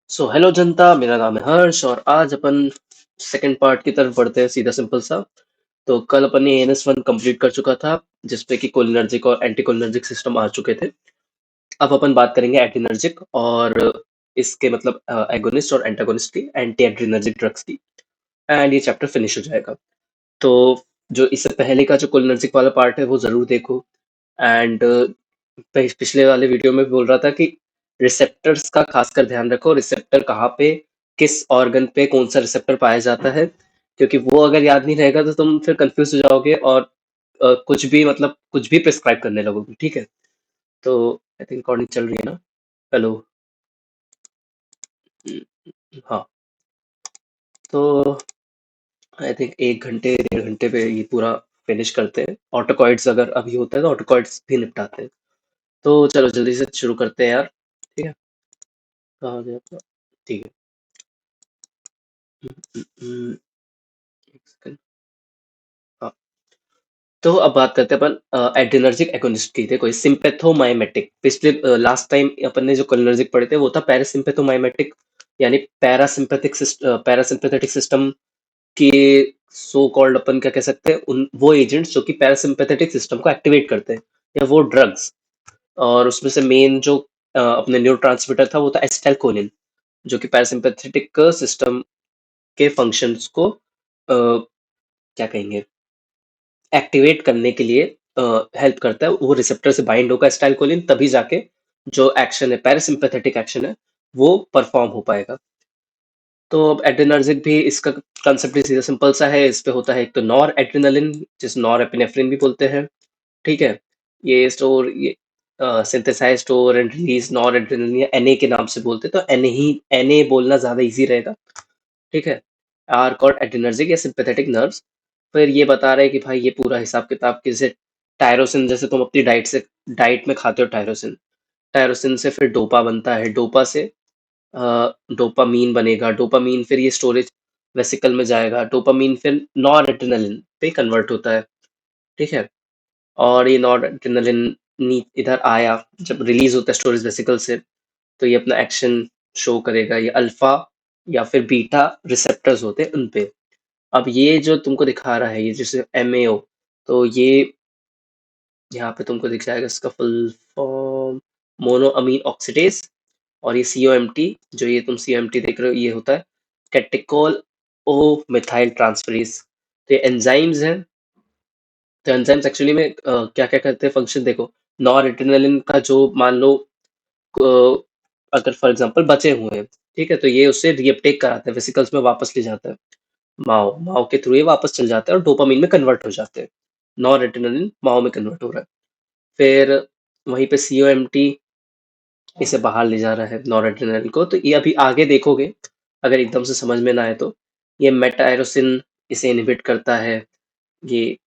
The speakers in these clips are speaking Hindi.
हेलो जनता, मेरा नाम है हर्ष और आज अपन सेकंड पार्ट की तरफ बढ़ते हैं। सीधा सिंपल सा। तो कल अपन ने एएनएस 1 कंप्लीट कर चुका था, जिसपे कि कोलिनर्जिक और एंटी कोलिनर्जिक सिस्टम आ चुके थे। अब अपन बात करेंगे एड्रिनर्जिक और इसके मतलब एगोनिस्ट और एंटागोनिस्ट की, एंटी एड्रिनर्जिक ड्रग्स की। एंड ये चैप्टर फिनिश हो जाएगा। तो जो इससे पहले का जो कोलिनर्जिक वाला पार्ट है वो जरूर देखो। एंड पिछले वाले वीडियो में बोल रहा था कि रिसेप्टर्स का खासकर ध्यान रखो। रिसेप्टर कहाँ पे, किस ऑर्गन पे कौन सा रिसेप्टर पाया जाता है, क्योंकि वो अगर याद नहीं रहेगा तो तुम फिर कंफ्यूज हो जाओगे और कुछ भी मतलब कुछ भी प्रिस्क्राइब करने लगोगे। ठीक है। तो आई थिंक रिकॉर्डिंग चल रही है ना। हेलो। हाँ। तो आई थिंक 1 घंटे 1.5 घंटे पे ये पूरा फिनिश करते हैं। ऑटोकॉइड्स अगर अभी होता है तो ऑटोकॉइड्स भी निपटाते हैं। तो चलो जल्दी से शुरू करते हैं यार। ठीक है। कहाँ गया था? ठीक है। एक सेकंड। हाँ। तो अब बात करते हैं अपन एड्रिनर्जिक एगोनिस्ट की। देखो सिंपेथोमाइमेटिक, पिछले लास्ट टाइम अपन ने जो कोलिनर्जिक पढ़े थे वो था पैरासिम्पेथोमाइमेटिक, यानी पैरासिम्पेथेटिक सिस्टम के सो कॉल्ड अपन क्या कह सकते हैं, उन वो एजेंट्स जो कि पैरासिम्पेथेटिक सिस्टम को एक्टिवेट करते हैं, या वो ड्रग्स। और उसमें से मेन जो अपने न्यूरोट्रांसमीटर था वो था एसिटाइलकोलिन, जो कि पैरासिम्पेथेटिक सिस्टम के फंक्शंस को क्या कहेंगे, एक्टिवेट करने के लिए हेल्प करता है। वो रिसेप्टर से बाइंड होगा एसिटाइलकोलिन, तभी जाके जो एक्शन है, पैरासिम्पेथेटिक एक्शन है, वो परफॉर्म हो पाएगा। तो अब एड्रेनर्जिक भी इसका कंसेप्ट भी सीधा सिंपल सा है। इस पे होता है एक तो नॉर एड्रेनलिन, जिस नॉर एपिनेफ्रिन भी बोलते हैं। ठीक है। ये स्टोर ये synthesize store and release noradrenaline, या एनए के नाम से बोलते हैं, तो एनए बोलना ज्यादा इजी रहेगा। ठीक है। आर कॉल्ड एड्रेनर्जिक या सिंपैथेटिक नर्व्स। फिर ये बता रहे हैं कि भाई ये पूरा हिसाब किताब किसे, टायरोसिन जैसे तुम अपनी डाइट में खाते हो टायरोसिन, टायरोसिन से फिर डोपा बनता है, डोपा से डोपामीन बनेगा, डोपामीन फिर ये स्टोरेज वेसिकल में जाएगा, डोपामीन फिर नॉर एड्रेनलिन पे कन्वर्ट होता है। ठीक है। और ये नॉर एड्रेनलिन इधर आया, जब रिलीज होता है स्टोरेज वेसिकल से, तो ये अपना एक्शन शो करेगा। ये अल्फा या फिर बीटा रिसेप्टर्स होते हैं उन पे। अब ये जो तुमको दिखा रहा है, ये जैसे एमएओ, तो ये यहाँ पे तुमको दिख जाएगा इसका full form, mono amine oxidase. और ये सीओएमटी, जो ये तुम सीओएमटी देख रहे हो, ये होता है कैटेकोल ओ मिथाइल ट्रांसफरेज। तो ये एंजाइम्स हैं। तो एंजाइम्स एक्चुअली में क्या क्या करते हैं फंक्शन देखो। नॉर एड्रेनलिन का जो मान लो अ, अगर फॉर एग्जांपल बचे हुए हैं, ठीक है, तो ये उससे रीअपटेक कराते हैं, वेसिकल्स में वापस ले जाता है। माओ माओ के थ्रू ये वापस चल जाता है और डोपामीन में कन्वर्ट हो जाते हैं। नॉर एड्रेनलिन माओ में कन्वर्ट हो रहा है। फिर वहीं पे सीओएमटी इसे बाहर ले जा रहा है नॉर एड्रेनलिन को। तो ये अभी आगे देखोगे, अगर एकदम से समझ में ना आए तो, ये मेटायरोसिन इसे इनहिबिट करता है। ये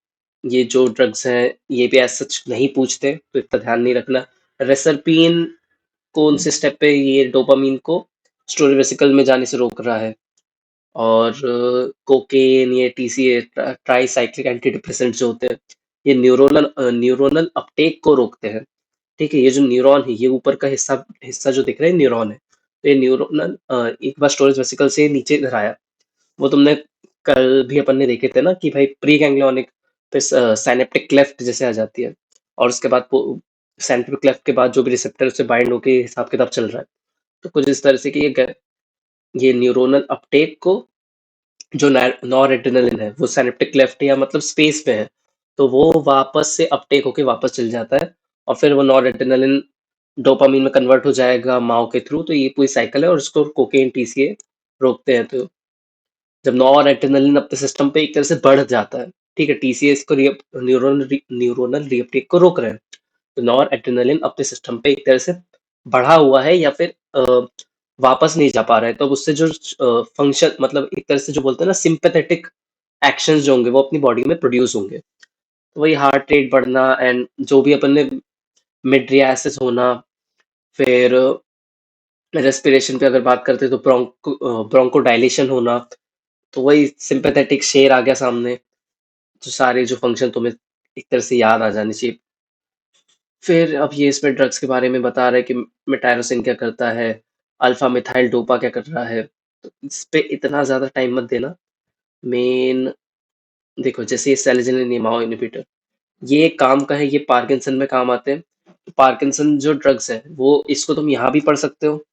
ये जो ड्रग्स हैं ये भी एज सच नहीं पूछते, तो इतना ध्यान नहीं रखना। रेसरपीन कौन से स्टेप पे ये डोपामीन को स्टोरेज वेसिकल में जाने से रोक रहा है। और कोकेन, ये टीसीए, ट्राईसाइक्लिक एंटी डिप्रेसेंट जो होते हैं, ये न्यूरोनल अपटेक को रोकते हैं। ठीक है। ये जो न्यूरॉन है, ये ऊपर का हिस्सा हिस्सा जो दिख रहा है न्यूरॉन है। तो ये न्यूरोनल एक बार स्टोरेज वेसिकल से नीचे इधर आया, वो तुमने कल भी अपन ने देखे थे ना कि भाई प्री गैंग्लियोनिक पे साइनेप्टिक क्लेफ्ट जैसे आ जाती है। और उसके बाद साइनेप्टिक क्लेफ्ट के बाद जो भी रिसेप्टर से बाइंड होके हिसाब किताब चल रहा है। तो कुछ इस तरह से कि ये न्यूरोनल अपटेक को, जो नॉर एड्रेनलिन है वो साइनेप्टिक क्लेफ्ट या मतलब स्पेस में है, तो वो वापस से अपटेक होके वापस चल जाता है। और फिर वो नॉर एड्रेनलिन डोपामीन में कन्वर्ट हो जाएगा माओ के थ्रू। तो ये पूरी साइकिल है और इसको कोकेन टीसीए रोकते हैं। तो जब नॉर एड्रेनलिन अपने सिस्टम पे एक तरह से बढ़ जाता है, ठीक है, टीसीए इसको न्यूरोनल रीअपटेक को रोक रहे हैं। तो नॉर एड्रेनलिन अपने सिस्टम पे एक तरह से बढ़ा हुआ है, या फिर वापस नहीं जा पा रहा है, तो अब उससे जो फंक्शन मतलब एक तरह से जो बोलते हैं ना सिंपैथेटिक एक्शंस जो होंगे वो अपनी बॉडी में प्रोड्यूस होंगे। तो वही हार्ट रेट बढ़ना, एंड जो भी अपन ने मिड्रियासिस होना, फिर रेस्पिरेशन पे अगर बात करते हैं तो ब्रोंको डायलेशन होना। तो वही सिंपैथेटिक शेर आ गया सामने, जो सारे जो फंक्शन तुम्हें एक तरह से याद आ जाने चाहिए। फिर अब ये इसमें ड्रग्स के बारे में बता रहे हैं कि मेटायरोसिन क्या करता है। अल्फा मिथाइल डोपा क्या कर रहा है। तो इस पे इतना ज्यादा टाइम मत देना। मेन देखो, जैसे ये सेलिजिनिन माओ इनहिबिटर, ये काम का है, ये पार्किंसन में काम आते हैं। तो पार्किंसन जो ड्रग्स है वो, इसको तुम यहाँ भी पढ़ सकते हो,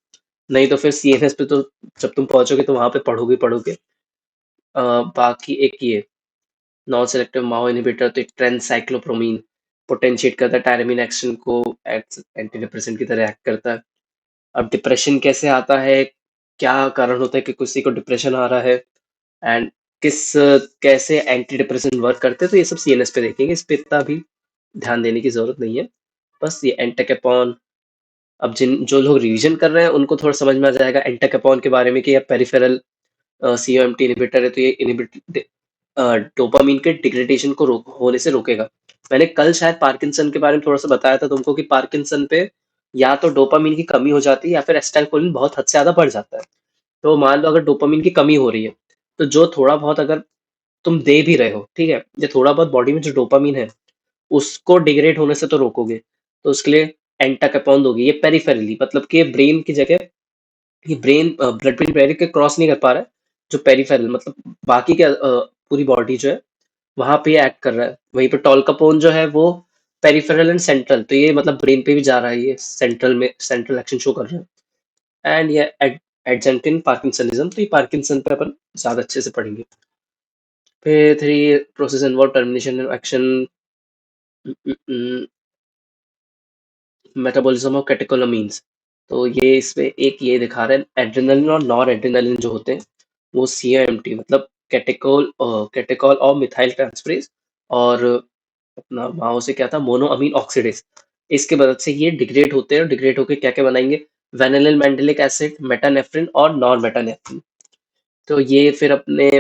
नहीं तो फिर सीएनएस पे तो जब तुम पहुंचोगे तो वहां पे पढ़ोगे पढ़ोगे। बाकी एक ये नॉन सेलेक्टिव माओ इनहिबिटर, तो एक ट्रेनसाइक्लोप्रोमीन पोटेंशिएट करता है टायरामीन एक्शन को, एंटी डिप्रेसेंट की तरह एक्ट करता है। अब डिप्रेशन कैसे आता है, क्या कारण होता है कि किसी को डिप्रेशन आ रहा है, एंड किस कैसे एंटी डिप्रेसेंट वर्क करते हैं, तो ये सब सीएनएस पे देखेंगे, इस पे इतना भी ध्यान देने की जरूरत नहीं है। बस ये एंटाकेपॉन, अब जिन जो लोग रिवीजन कर रहे हैं उनको थोड़ा समझ में आ जाएगा एंटाकेपॉन के बारे में कि यह पेरिफेरल सीओएमटी इनहिबिटर है, तो ये इनहिबिट डोपामीन के डिग्रेडेशन को होने से रोकेगा। मैंने कल शायद पार्किंसन के बारे में थोड़ा सा बताया था तुमको कि पार्किंसन पे या तो डोपामीन की कमी हो जाती है या फिर एसिटाइलकोलिन बहुत हद से ज्यादा बढ़ जाता है। तो मान लो अगर डोपामीन की कमी हो रही है, तो जो थोड़ा बहुत अगर तुम दे भी रहे हो, ठीक है, जो थोड़ा बहुत बॉडी में जो डोपामीन है उसको डिग्रेड होने से तो रोकोगे, तो उसके लिए एंटाकेपॉन दोगे। ये पेरिफेरली, मतलब कि ब्रेन की जगह, ये ब्रेन ब्लड ब्रेन बैरियर के क्रॉस नहीं कर पा रहा है, जो पेरिफेरल मतलब बाकी के पूरी बॉडी जो है वहां पे एक्ट कर रहा है। वहीं पे टॉलकापोन जो है वो पेरिफेरल एंड सेंट्रल, तो ये मतलब ब्रेन पे भी जा रहा है, ये सेंट्रल में सेंट्रल एक्शन शो कर रहा है। एंड ये एडजेंटिन पार्किंसनिज्म, तो ये पार्किंसन पे अपन ज्यादा अच्छे से पढ़ेंगे। फिर three process involve termination action, metabolism of catecholamines. तो ये इसमें एक ये दिखा रहे हैं, एड्रेनलिन और नॉर एड्रेनलिन जो होते हैं वो सीएमटी मतलब कैटेकॉल और मिथाइल ट्रांसफरेज, और अपना माओ से क्या था, मोनो अमीन ऑक्सीडेज, इसके मदद से ये डिग्रेड होते हैं, और डिग्रेड होकर क्या क्या बनाएंगे, वेनिलिन मैंडेलिक एसिड, मेटानेफ्रिन और नॉन मेटानेफ्रिन। तो ये फिर अपने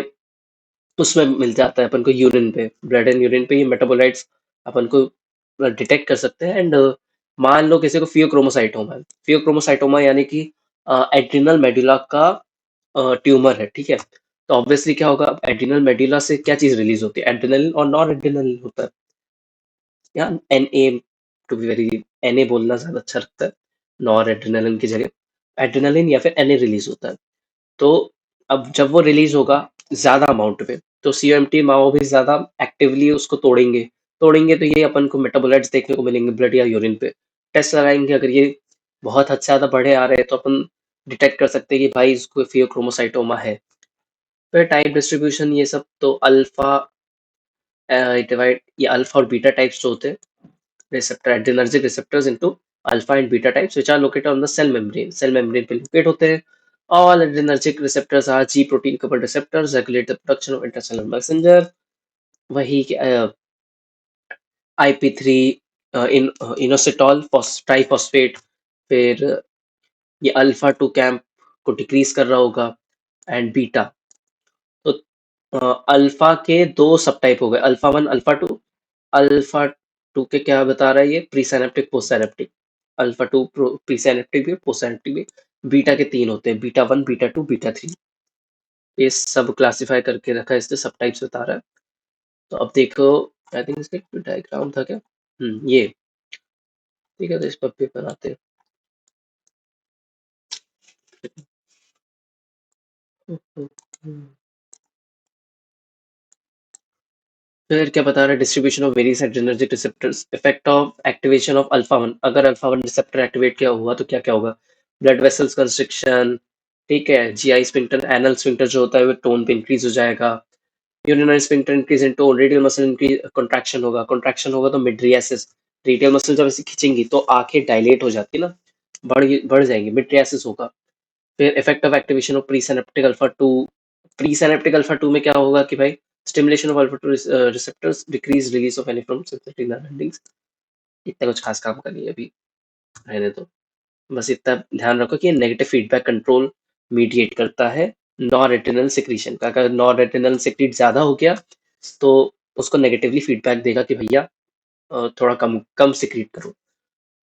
उसमें मिल जाता है अपन को यूरिन पे, ब्लड एंड यूरिन पे ये मेटाबोलाइट्स अपन को डिटेक्ट कर सकते हैं। एंड मान लो किसी को फियोक्रोमोसाइटोमा है, फियोक्रोमोसाइटोमा यानी कि एड्रिनल मेडुला का ट्यूमर है, ठीक है। तो ऑब्वियसली क्या होगा, एड्रिनल मेडुला से क्या चीज रिलीज होती है, एड्रिनलिन और नॉन एड्रिनलिन होता है, या N A, to be very, N A बोलना ज्यादा अच्छा लगता है नॉर एड्रिनलिन की जगह, एड्रिनलिन या फिर एन ए रिलीज होता है। तो अब जब वो रिलीज होगा ज्यादा अमाउंट पे, तो सीओएमटी माओ भी ज्यादा एक्टिवली उसको तोड़ेंगे, तो ये अपन को मेटाबोलाइट्स देखने को मिलेंगे ब्लड या यूरिन पे। टेस्ट लगाएंगे, अगर ये बहुत हद से ज्यादा बढ़े आ रहे हैं तो अपन डिटेक्ट कर सकते हैं कि भाई इसको फियोक्रोमोसाइटोमा है। फिर टाइप डिस्ट्रीब्यूशन, ये सब तो अल्फा डिवाइड, ये अल्फा और बीटा टाइप्स जो होते हैं, receptor adrenergic receptors into alpha and beta types which are located on the cell membrane, cell membrane पे locate होते हैं। all adrenergic receptors are G protein coupled receptors, regulate the production of intracellular messenger, वही IP3 इन इनोसिटॉल ट्राइफॉस्फेट। फिर ये अल्फा टू कैंप को डिक्रीज कर रहा होगा, एंड बीटा, तो अल्फा के दो सब टाइप हो गए, alpha one alpha to. Alpha two के क्या बता रहा है ये, pre synaptic post synaptic, alpha two pre synaptic भी पोस्ट साइनेप्टिक भी। बीटा के तीन होते हैं, beta one beta two beta three, ये सब क्लासिफाई करके रखा है, इससे सब टाइप्स बता रहा है। तो अब देखो, आई थिंक इसका डायग्राम था क्या, ये ठीक है, तो इस पर पेपर आते हैं। फिर क्या बता रहा है, distribution of various adrenergic receptors, effect of activation of alpha one, अगर अल्फा वन रिसेप्टर एक्टिवेट किया हुआ तो क्या क्या होगा, ब्लड वेसल्स कंस्ट्रिक्शन, ठीक है, जीआई स्पिंक्टर, एनल स्पिंक्टर जो होता है वो टोन पे इंक्रीज हो जाएगा, urinary sphincter increase in tone, radial muscle increase contraction होगा तो मिड्रियासिस, रेडियल मसल जब ऐसे खींचेंगी तो आंखें डायलेट हो जाती है ना, बढ़ जाएंगी, मिड्रियासिस होगा। फिर effect of activation of pre alpha two, pre alpha two में क्या होगा कि भाई stimulation of alpha two receptors, decrease release of any from synthetic nerve endings. इतना कुछ खास काम का नहीं है अभी, रहने तो, बस इतना ध्यान रखो कि नेगेटिव फीडबैक कंट्रोल मीडिएट करता है नॉर रेटिनल सिक्रीशन का, अगर नॉर रेटिनल सिक्रीट ज्यादा हो गया तो उसको नेगेटिवली फीडबैक देगा कि भैया थोड़ा कम कम सिक्रीट करो।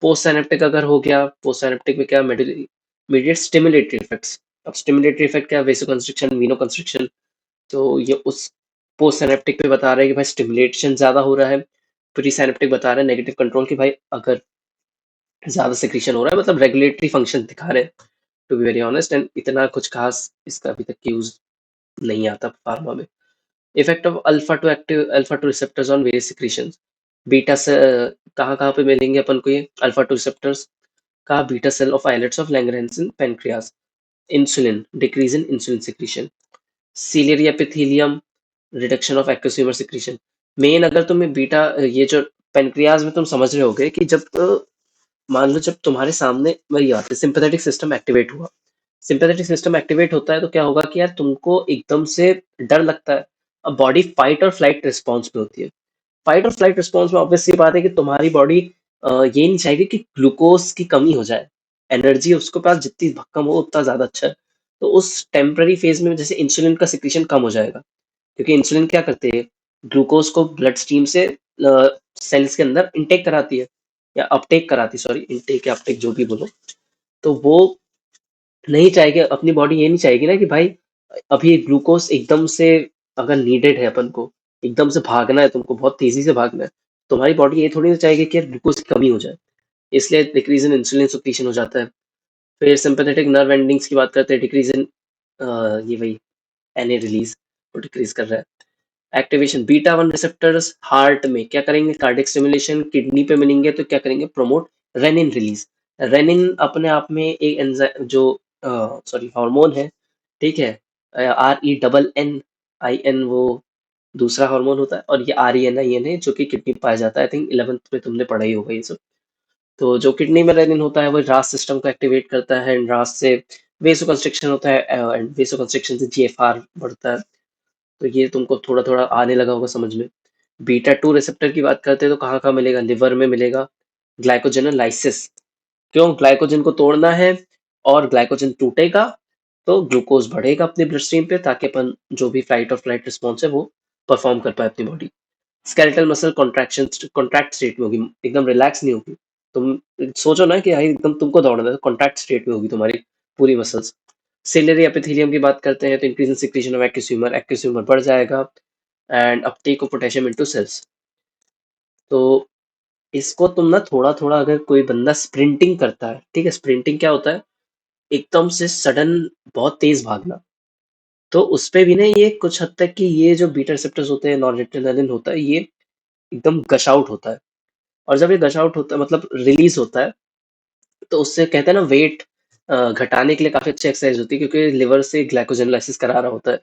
पोस्ट साइनेप्टिक अगर हो गया, पोस्ट साइनेप्टिक में क्या, मीडिएट स्टिमुलेटरी इफेक्ट्स। अब स्टिमुलेटरी इफेक्ट क्या, वेसो कंस्ट्रिक्शन, वीनो कंस्ट्रिक्शन, तो ये उस पोस्ट साइनेप्टिक पे बता रहे हैं कि भाई स्टिमुलेशन ज्यादा हो रहा है। प्री साइनेप्टिक बता रहे हैं नेगेटिव कंट्रोल की भाई अगर ज्यादा सिक्रीशन हो रहा है, मतलब रेगुलेटरी फंक्शन दिखा रहे हैं। To be very honest, and इतना कुछ खास इसका अभी तक यूज नहीं आता फार्मा में। Effect of alpha two receptors on various secretions. Beta से कहाँ कहाँ पे मिलेंगे अपन को ये अल्फा टू रिसेप्टर्स? कहा beta cell of islets of Langerhans in pancreas. Insulin, decrease in insulin secretion. Ciliary epithelium, reduction of aqueous humour secretion. मेन अगर तुम्हें बीटा ये जो पेनक्रियाज में तुम समझ रहे होगे कि जब मान लो जब तुम्हारे सामने वही बात है, सिंपैथेटिक सिस्टम एक्टिवेट हुआ। सिंपैथेटिक सिस्टम एक्टिवेट होता है तो क्या होगा कि यार तुमको एकदम से डर लगता है। अब बॉडी फाइट और फ्लाइट रिस्पॉन्स पे होती है। फाइट और फ्लाइट रिस्पॉन्स में ऑब्वियसली बात है कि तुम्हारी बॉडी ये नहीं चाहेगी कि ग्लूकोज की कमी हो जाए। एनर्जी उसके पास जितनी कम हो उतना ज्यादा अच्छा है। तो उस टेम्पररी फेज में जैसे इंसुलिन का सिक्रीशन कम हो जाएगा, क्योंकि इंसुलिन क्या करती है, ग्लूकोज को ब्लड स्ट्रीम से सेल्स के अंदर इनटेक कराती है, या अपटेक कराती, सॉरी इनटेक या अपटेक जो भी बोलो। तो वो नहीं चाहेगी, अपनी बॉडी ये नहीं चाहेगी ना कि भाई अभी ग्लूकोज एकदम से अगर नीडेड है अपन को, एकदम से भागना है तुमको, बहुत तेजी से भागना है, तुम्हारी बॉडी ये थोड़ी ना चाहेगी कि यार ग्लूकोज की कमी हो जाए। इसलिए डिक्रीज इन इंसुलिन सिक्रीशन हो जाता है। फिर सिंपैथेटिक नर्व एंडिंग्स की बात करते हैं, डिक्रीज इन ये वही एनए रिलीज को डिक्रीज कर रहा है। Activation beta one receptors heart में क्या करेंगे, कार्डियक स्टिमुलेशन। किडनी पे मिलेंगे तो क्या करेंगे, प्रमोट रेनिन रिलीज। रेनिन अपने आप में एक एंजाइम जो सॉरी हार्मोन है, ठीक है, RENNIN, वो दूसरा हार्मोन होता है, और ये RENIN है जो कि किडनी में पाया जाता है। आई थिंक 11th में तुमने पढ़ा ही होगा ये सब। तो जो किडनी में रेनिन होता है वो रास सिस्टम को एक्टिवेट करता है, एंड रास से वेसो कंस्ट्रिक्शन होता है, एंड वेसो कंस्ट्रिक्शन से GFR बढ़ता है। तो ये तुमको थोड़ा थोड़ा आने लगा होगा समझ में। बीटा टू रिसेप्टर की बात करते हैं तो कहाँ कहाँ मिलेगा, लिवर में मिलेगा। ग्लाइकोजेनोलाइसिस, क्यों, ग्लाइकोजन को तोड़ना है, और ग्लाइकोजन टूटेगा तो ग्लूकोज बढ़ेगा अपने ब्लड स्ट्रीम पे, ताकि अपन जो भी फ्लाइट और फ्लाइट रिस्पॉन्स है वो परफॉर्म कर पाए अपनी body. Skeletal muscle contraction, contract state में होगी, एकदम रिलैक्स नहीं होगी। तुम सोचो ना कि भाई एकदम तुमको दौड़ना है, तो कॉन्ट्रैक्ट स्टेट में होगी तुम्हारी पूरी मसल्स। सिलियरी एपिथेलियम की बात करते हैं तो increase in secretion of aqueous humour, aqueous humour बढ़ जाएगा, and uptake of potassium into cells. तो इसको तुम ना थोड़ा थोड़ा, अगर कोई बंदा स्प्रिंटिंग करता है, ठीक है, स्प्रिंटिंग क्या होता है, एकदम से सडन बहुत तेज भागना, तो उसपे भी ना ये कुछ हद तक कि ये जो बीटा रिसेप्टर्स होते हैं, नॉरएड्रेनालिन होता है, ये एकदम गश आउट होता है। और जब ये गश आउट होता है मतलब रिलीज होता है, तो उससे कहते हैं ना वेट घटाने के लिए काफी अच्छी एक्सरसाइज होती है, क्योंकि लिवर से ग्लाइकोजेनोलाइसिस करा रहा होता है,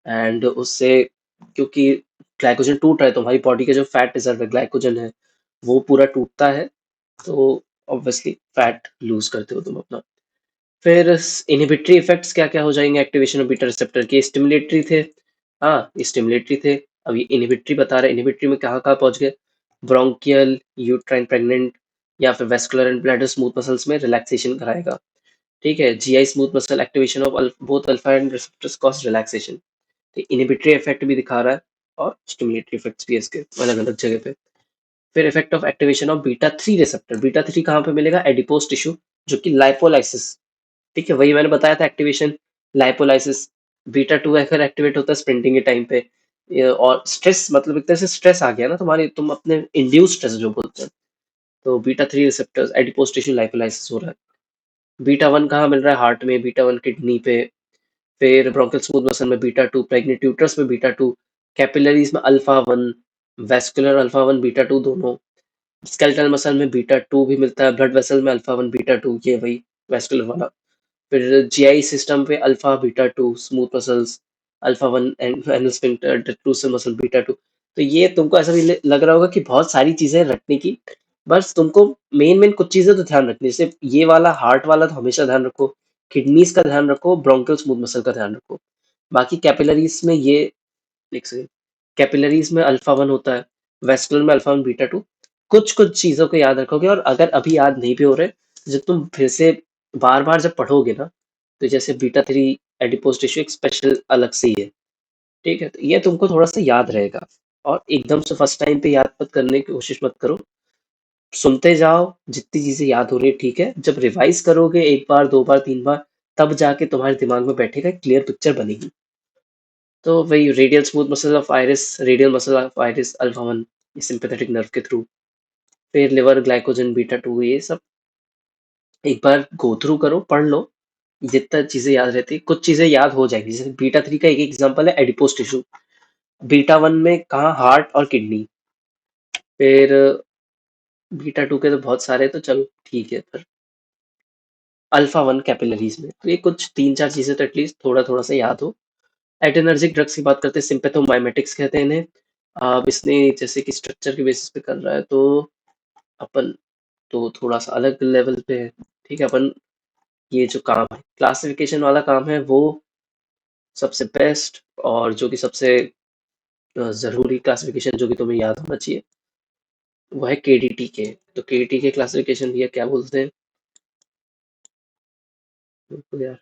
एंड उससे, क्योंकि ग्लाइकोजन टूट रहा है, तुम्हारी बॉडी का जो फैट रिजर्व है, ग्लाइकोजन है, वो पूरा टूटता है, तो ऑब्वियसली फैट लूज करते हो तुम अपना। फिर इनहिबिटरी इफेक्ट्स क्या क्या हो जाएंगे एक्टिवेशन ऑफ बीटा रिसेप्टर के, स्टिमुलेटरी थे, हाँ स्टिमुलेटरी थे। अब ये इनहिबिटरी बता रहे हैं, इनहिबिटरी में कहाँ कहाँ पहुंच गए, ब्रोंकियल, यूट्राइन प्रेग्नेंट, या फिर vascular and bladder smooth muscles में रिलैक्सेशन कराएगा, ठीक है। GI smooth muscle activation of both alpha and receptors cause relaxation. तो इनहिबिटरी इफेक्ट भी दिखा रहा है, और स्टिमुलेटरी इफेक्ट्स भी है इसके अलग अलग जगह पे। फिर effect of activation of beta three receptor, beta three कहाँ पे मिलेगा, एडिपोज टिश्यू, जो कि लाइपोलाइसिस, ठीक है, वही मैंने बताया था एक्टिवेशन, लाइपोलाइसिस। बीटा टू अगर एक्टिवेट होता है स्प्रिंटिंग के टाइम पे, और स्ट्रेस, मतलब एक तरह से स्ट्रेस आ गया ना तुम्हारी, तुम अपने इंड्यूस स्ट्रेस जो बोलते हैं, तो beta three receptors adipose tissue lipolysis हो रहा है। बीटा वन कहाँ मिल रहा है, हार्ट में, बीटा वन किडनी पे। फिर ब्रोंकियल स्मूथ मसल में बीटा टू, प्रेग्नेंट ट्यूटर्स में बीटा टू, कैपिलरीज में alpha one, vascular alpha one beta two दोनों। स्केलेटल मसल में बीटा टू भी मिलता है, ब्लड वेसल में अल्फा वन बीटा टू, ये वही वेस्कुलर वाला। फिर GI सिस्टम पे alpha beta two smooth muscles, alpha one and sphincter diffusive muscle beta two. तो ये तुमको ऐसा भी लग रहा होगा कि बहुत सारी चीजें रखने की, बस तुमको मेन मेन कुछ चीजें तो ध्यान रखनी है। जैसे ये वाला हार्ट वाला तो हमेशा ध्यान रखो, किडनीज का ध्यान रखो, ब्रोंकियल स्मूथ मसल का ध्यान रखो। बाकी कैपिलरीज में ये, एक सेकंड, कैपिलरीज में अल्फा वन होता है, वेस्कुलर में अल्फा वन बीटा टू। कुछ कुछ चीजों को याद रखोगे, और अगर अभी याद नहीं भी हो रहे, जब तुम फिर से बार बार जब पढ़ोगे ना, तो जैसे बीटा थ्री एडिपोज टिश्यू एक स्पेशल अलग से ही है, ठीक है, तो ये तुमको थोड़ा सा याद रहेगा। और एकदम से फर्स्ट टाइम पे याद मत करने की कोशिश मत करो, सुनते जाओ, जितनी चीजें याद हो रही है ठीक है, जब रिवाइज करोगे एक बार दो बार तीन बार, तब जाके तुम्हारे दिमाग में बैठेगा, क्लियर पिक्चर बनेगी। तो वही radial smooth muscle of iris, radial muscle of iris alpha one, sympathetic nerve के थ्रू। फिर लिवर ग्लाइकोजन बीटा टू, ये सब एक बार गो थ्रू करो, पढ़ लो, जितना चीजें याद रहती है, कुछ चीजें याद हो जाएंगी। जैसे बीटा 3 का एक एग्जांपल है एडिपोज टिश्यू। बीटा 1 में कहाँ हार्ट और किडनी। फिर बीटा 2 के तो बहुत सारे, तो चलो ठीक है। फिर अल्फा 1 कैपिलरीज में, तो ये कुछ तीन चार चीजें तो एटलीस्ट थोड़ा थोड़ा सा याद हो। एडिनर्जिक ड्रग्स की बात करते हैं, सिंपैथोमाइमेटिक्स कहते हैं इन्हें। अब इसने जैसे कि स्ट्रक्चर के बेसिस पे कर रहा है, तो अपन तो थोड़ा सा अलग लेवल पे है। ठीक है, अपन ये जो काम है क्लासिफिकेशन वाला काम है, वो सबसे बेस्ट और जो कि सबसे जरूरी क्लासिफिकेशन जो कि तुम्हें याद होना चाहिए, वो है केडीटी के। तो केडीटी के क्लासिफिकेशन ये क्या बोलते हैं, बिल्कुल यार।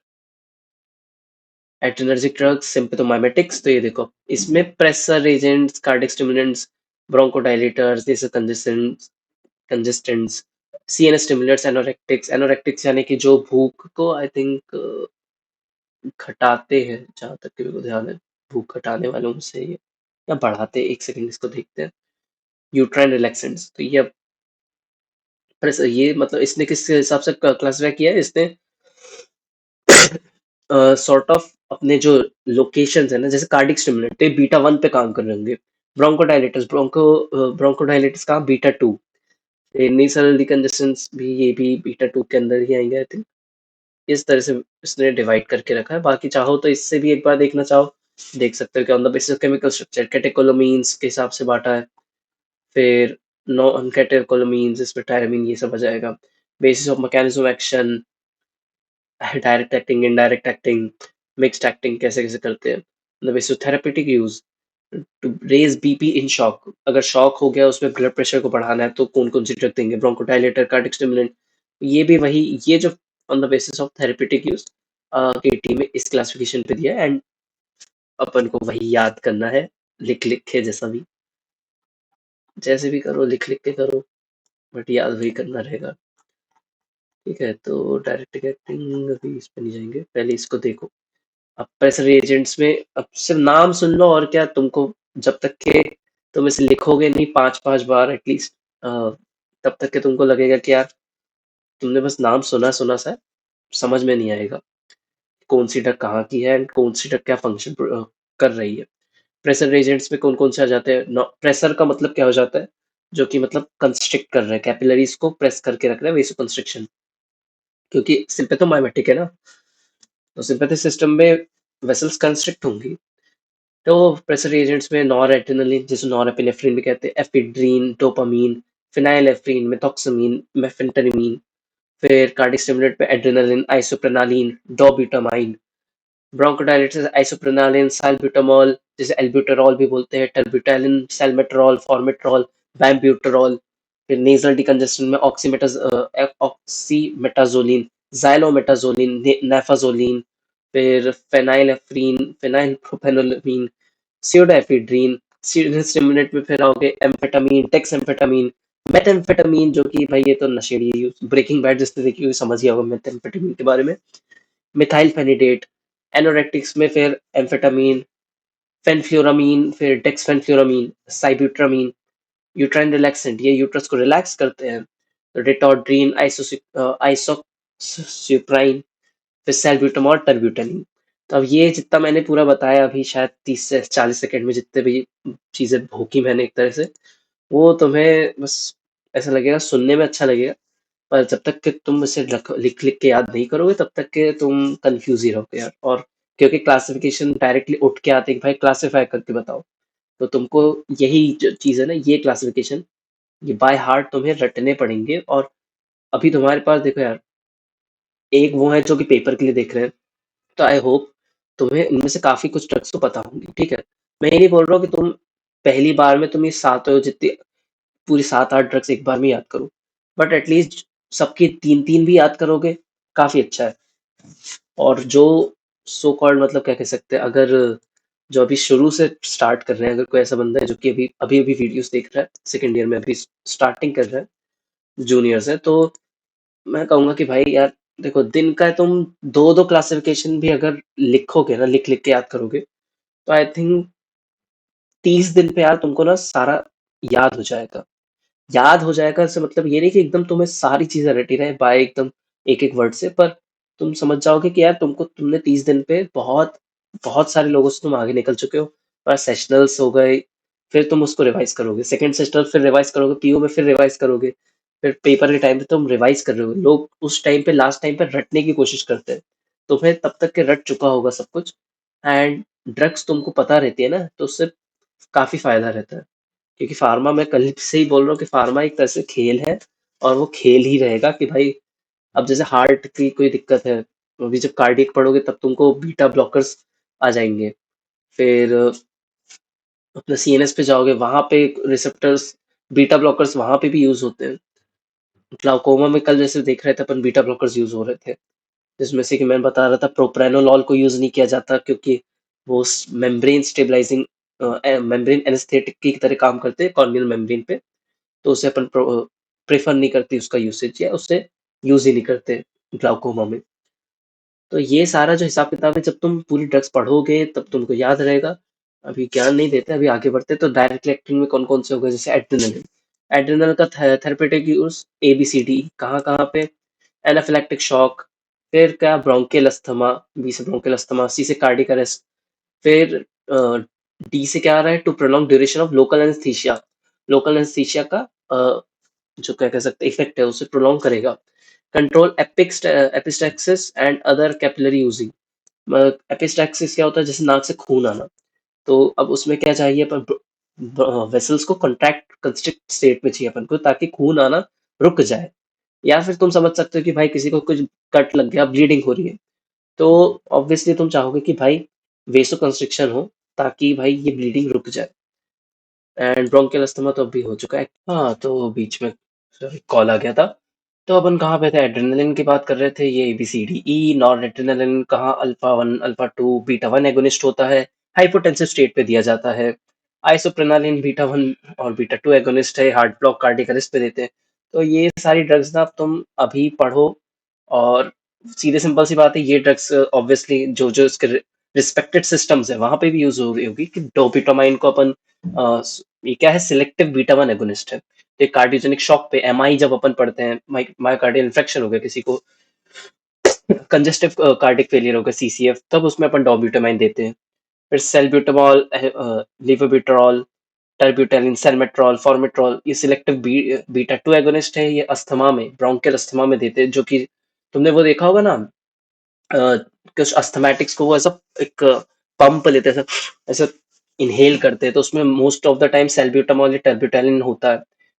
एड्रेनर्जिक ड्रग्स, सिम्पैथोमाइमेटिक्स, तो ये देखो इसमें pressure agents, cardiac stimulants, bronchodilators, जैसे कंजेस्टेंट्स, सीएनएस स्टिमुलेटर्स, एनोरेक्टिक्स। एनोरेक्टिक्स यानी कि जो भूख को आई थिंक घटाते हैं, जहां तक कि मेरे को ध्यान है, भूख घटाने वालों में से ये, या बढ़ाते हैं, एक सेकंड इसको देखते हैं। यूट्राइन रिलैक्सेंट्स, तो ये ये मतलब इसने किस हिसाब से क्लासिफाई किया है इसने, सॉर्ट ऑफ अपने जो लोकेशंस है ना, जैसे कार्डिक स्टिमुलेंट तो ये बीटा 1 पे काम कर रहे होंगे। ब्रोंकोडायलेटर्स कहाँ, बीटा 2। नेसल डिकंजेस्टेंस भी, ये भी बीटा 2 के अंदर ही आएंगे आई थिंक। इस तरह से इसने डिवाइड करके रखा है। बाकी चाहो तो इससे भी एक बार देखना चाहो, देख सकते हो कि on the basis of chemical structure catecholamines के हिसाब से बांटा है। फिर नॉन कैटेकोलोमीन्स, इसमें टायरामीन ये सब आ जाएगा। Basis of mechanism action, direct acting, indirect acting, mixed acting कैसे कैसे करते हैं। मतलब basis therapeutic use, to raise BP in shock, अगर शॉक हो गया उसमें ब्लड प्रेशर को बढ़ाना है तो कौन कौन सी ड्रग देंगे, ब्रोंकोडायलेटर, कार्डियक स्टिमुलेंट। ये भी वही, ये जो on the basis of therapeutic use KT में इस क्लासिफिकेशन पे दिया है। एंड अपन को वही याद करना है, लिख लिख के, जैसा भी, जैसे भी करो लिख लिख के करो, बट याद वही करना रहेगा। ठीक है, तो डायरेक्ट एक्टिंग अभी इस पे नहीं जाएंगे, पहले इसको देखो। अब प्रेशर एजेंट्स में अब सिर्फ नाम सुन लो, और क्या तुमको, जब तक के तुम इसे लिखोगे नहीं पांच पांच बार एटलीस्ट, तब तक के तुमको लगेगा कि यार तुमने बस नाम सुना सुना सा है, समझ में नहीं आएगा कौन सी ड्रग कहाँ की है एंड कौन सी ड्रग क्या फंक्शन कर रही है। प्रेशर एजेंट्स में कौन कौन से आ जाते हैं, प्रेशर का मतलब क्या हो जाता है, जो कि मतलब कंस्ट्रिक्ट कर रहे हैं, कैपिलरीज को प्रेस करके रख रहे हैं, वेसो कंस्ट्रिक्शन। क्योंकि सिंपैथोमाइमेटिक है ना, तो सिंपैथिक सिस्टम में वेसल्स कंस्ट्रिक्ट होंगी। तो प्रेशर एजेंट्स में नॉर एड्रेनलिन, जिसे नॉर एपिनेफ्रिन भी कहते हैं, ephedrine, dopamine, phenylephrine, methoxamine, mephentermine. फिर कार्डिक स्टिमुलेंट में adrenaline, isoprenaline, dobutamine. Bronchodilators isoprenaline, salbutamol, जिसे एल्ब्यूटेरॉल भी बोलते हैं, टर्ब्यूटैलिन, सैलमेट्रॉल, फॉर्मेट्रॉल, बैम्ब्यूटेरॉल। फिर नेजल डिकंजेशन में ऑक्सीमेटाजोलिन, जाइलोमेटाजोलिन, नेफाजोलिन। फिर फेनाइलेफ्रीन, फेनाइलप्रोपेनोलामीन, स्यूडोएफिड्रीन। स्टिमुलेंट में फिर आओगे एम्फेटामीन, टेक्स एम्फेटामीन, मेथेम्फेटामीन, जो कि भाई ये तो नशेड़ी, ब्रेकिंग बैड जिसने देखी हुई समझ गया होगा मेथेम्फेटामीन के बारे में। मिथाइल फेनिडेट। एनोरेक्टिक्स में फिर एम्फेटामीन, फेनफ्लोरामीन, फिर डेक्सफेनफ्लोरामीन, साइब्यूट्रामीन। यूट्राइन रिलैक्सेंट, ये यूट्रस को रिलैक्स करते हैं, तो डिटॉड्रीन, आइसोस्यूप्राइन, फिर सैल्ब्यूटामॉल, टर्ब्यूटालिन। तो अब ये जितना मैंने पूरा बताया अभी, शायद 30 से 40 सेकंड में, जितने भी चीजें भोंकी मैंने एक तरह से, वो तुम्हें बस ऐसा लगेगा, सुनने में अच्छा लगेगा, पर जब तक कि तुम इसे लिख लिख के याद नहीं करोगे, तब तक के तुम कंफ्यूज ही रहोगे यार। और क्योंकि क्लासिफिकेशन डायरेक्टली उठ के आते हैं कि भाई क्लासिफाई करके बताओ, तो तुमको यही जो चीज है ना, ये क्लासिफिकेशन, ये बाय हार्ट तुम्हें रटने पड़ेंगे। और अभी तुम्हारे पास देखो यार, एक वो है जो कि पेपर के लिए देख रहे हैं, तो आई होप तुम्हें इनमें से काफी कुछ ट्रिक्स तो पता होंगी। ठीक है, मैं ये नहीं बोल रहा हूँ कि तुम पहली बार में तुम ये सातों जितनी पूरी 7-8 ड्रग्स एक बार में याद करो, बट एटलीस्ट सबकी तीन तीन भी याद करोगे, काफी अच्छा है। और जो सो कॉल्ड मतलब क्या कह सकते हैं, अगर जो अभी शुरू से स्टार्ट कर रहे हैं, अगर कोई ऐसा बंदा है जो कि अभी अभी अभी वीडियोस देख रहा है, सेकंड ईयर में अभी स्टार्टिंग कर रहा है, जूनियर्स है, तो मैं कहूंगा कि भाई यार देखो, दिन का तुम दो दो क्लासिफिकेशन भी अगर लिखोगे ना, लिख लिख के याद करोगे, तो आई थिंक 30 दिन पे यार तुमको ना सारा याद हो जाएगा। याद हो जाएगा से मतलब ये नहीं कि एकदम तुम्हें सारी चीजें रटी रहे बाय एकदम एक एक वर्ड से, पर तुम समझ जाओगे कि यार तुमने 30 दिन पे बहुत बहुत सारे लोगों से तुम आगे निकल चुके हो। पर सेशनल्स हो गए, फिर तुम उसको रिवाइज करोगे, सेकंड सेशनल फिर रिवाइज करोगे, पीओ में फिर रिवाइज करोगे, फिर पेपर के टाइम पे तुम रिवाइज कर रहे हो। लोग उस टाइम पे लास्ट टाइम पे रटने की कोशिश करते हैं, तुम्हें तब तक के रट चुका होगा सब कुछ। एंड ड्रग्स तुमको पता रहती है ना, तो उससे काफी फायदा रहता है। क्योंकि फार्मा, मैं कल से ही बोल रहा हूँ कि फार्मा एक तरह से खेल है, और वो खेल ही रहेगा कि भाई अब जैसे हार्ट की कोई दिक्कत है, तो अभी जब कार्डियक पढ़ोगे तब तुमको बीटा ब्लॉकर्स आ जाएंगे। फिर अपने सीएनएस पे जाओगे, वहां पे रिसेप्टर्स, बीटा ब्लॉकर्स वहां पे भी यूज होते हैं। ग्लाउकोमा में कल जैसे देख रहे थे अपन, बीटा ब्लॉकर्स यूज हो रहे थे, जिसमें से कि मैं बता रहा था प्रोप्रानोलॉल को यूज नहीं किया जाता, क्योंकि वो मेम्ब्रेन स्टेबलाइजिंग, मेम्ब्रेन एनेस्थेटिक की तरह काम करते हैं कॉर्नियल मेम्ब्रेन पे। तो उसे अपन प्रेफर नहीं करती उसका यूसेज, या उससे यूज ही नहीं करते ग्लाउकोमा में। तो ये सारा जो हिसाब किताब है, जब तुम पूरी ड्रग्स पढ़ोगे तब तुमको याद रहेगा। अभी ज्ञान नहीं देते, अभी आगे बढ़ते। तो डायरेक्टली एक्टिंग में कौन कौन से हो गए, जैसे एड्रेनलिन। एड्रेनल का therapeutic use A B C D, कहाँ कहाँ पे? एनाफिलैक्टिक शॉक, फिर क्या ब्रोंकियल अस्थमा, बी से ब्रोंकियल अस्थमा, सी से कार्डियक अरेस्ट, फिर डी से क्या आ रहा है, to prolong duration of local anaesthesia. Local anaesthesia का जो क्या कह सकते इफेक्ट है, उसे प्रोलॉन्ग करेगा। Control epistaxis and other capillary using. Epistaxis क्या होता है, जैसे नाक से खून आना। तो अब उसमें क्या चाहिए अपन, वेसल्स को कंट्रैक्ट कंस्ट्रिक्ट स्टेट में चाहिए अपन को, ताकि खून आना रुक जाए। या फिर तुम समझ सकते हो कि भाई किसी को कुछ कट लग गया, ब्लीडिंग हो रही है, तो ऑब्वियसली तुम चाहोगे कि भाई वेसो कंस्ट्रिक्शन हो, ताकि भाई ये ब्लीडिंग रुक जाए। एंड ब्रोंकियल अस्थमा तो अभी हो चुका है। हाँ, तो बीच में कॉल आ गया था। तो अपन कहाँ पे थे, एड्रेनलिन की बात कर रहे थे। ये ABCDE। नॉर एड्रेनलिन कहाँ अल्फा 1 अल्फा 2 बीटा 1 एगोनिस्ट होता है, हाइपोटेंसिव स्टेट पे दिया जाता है। आइसोप्रेनालिन बीटा 1 और बीटा 2 एगोनिस्ट है, हार्ट ब्लॉक कार्डियक अरेस्ट पे देते हैं। तो ये सारी ड्रग्स ना अब तुम अभी पढ़ो। और सीधे सिंपल सी बात है, ये ड्रग्स ऑब्वियसली जो जो इसके रिस्पेक्टेड सिस्टम्स है वहां पे भी यूज हो रही होगी। कि डोपिटामाइन को अपन ये क्या है, सिलेक्टिव बीटा 1 एगोनिस्ट है। तो कार्डियोजेनिक शॉक पे MI जब अपन पढ़ते हैं, मायोकार्डियल इन्फेक्शन हो गया किसी को, कंजेस्टिव कार्डिक फेलियर हो गया CCF, तब उसमें अपन डोब्यूटामाइन देते हैं। फिर सेल्ब्यूटामॉल, लिवोबिट्रॉल, टर्ब्यूटेलिन, सेलमेट्रॉल, फॉर्मेट्रॉल, ये सिलेक्टिव बीटा 2 एगोनिस्ट है। ये अस्थमा में, ब्रोंकियल अस्थमा में देते हैं। जो कि तुमने वो देखा होगा ना, अ, कुछ अस्थमैटिक्स को वो ऐसा एक पंप लेते हैं, ऐसा ऐसा इनहेल करते हैं, तो उसमें मोस्ट ऑफ द टाइम सैल्ब्यूटामॉल या टर्ब्यूटेलिन होता है।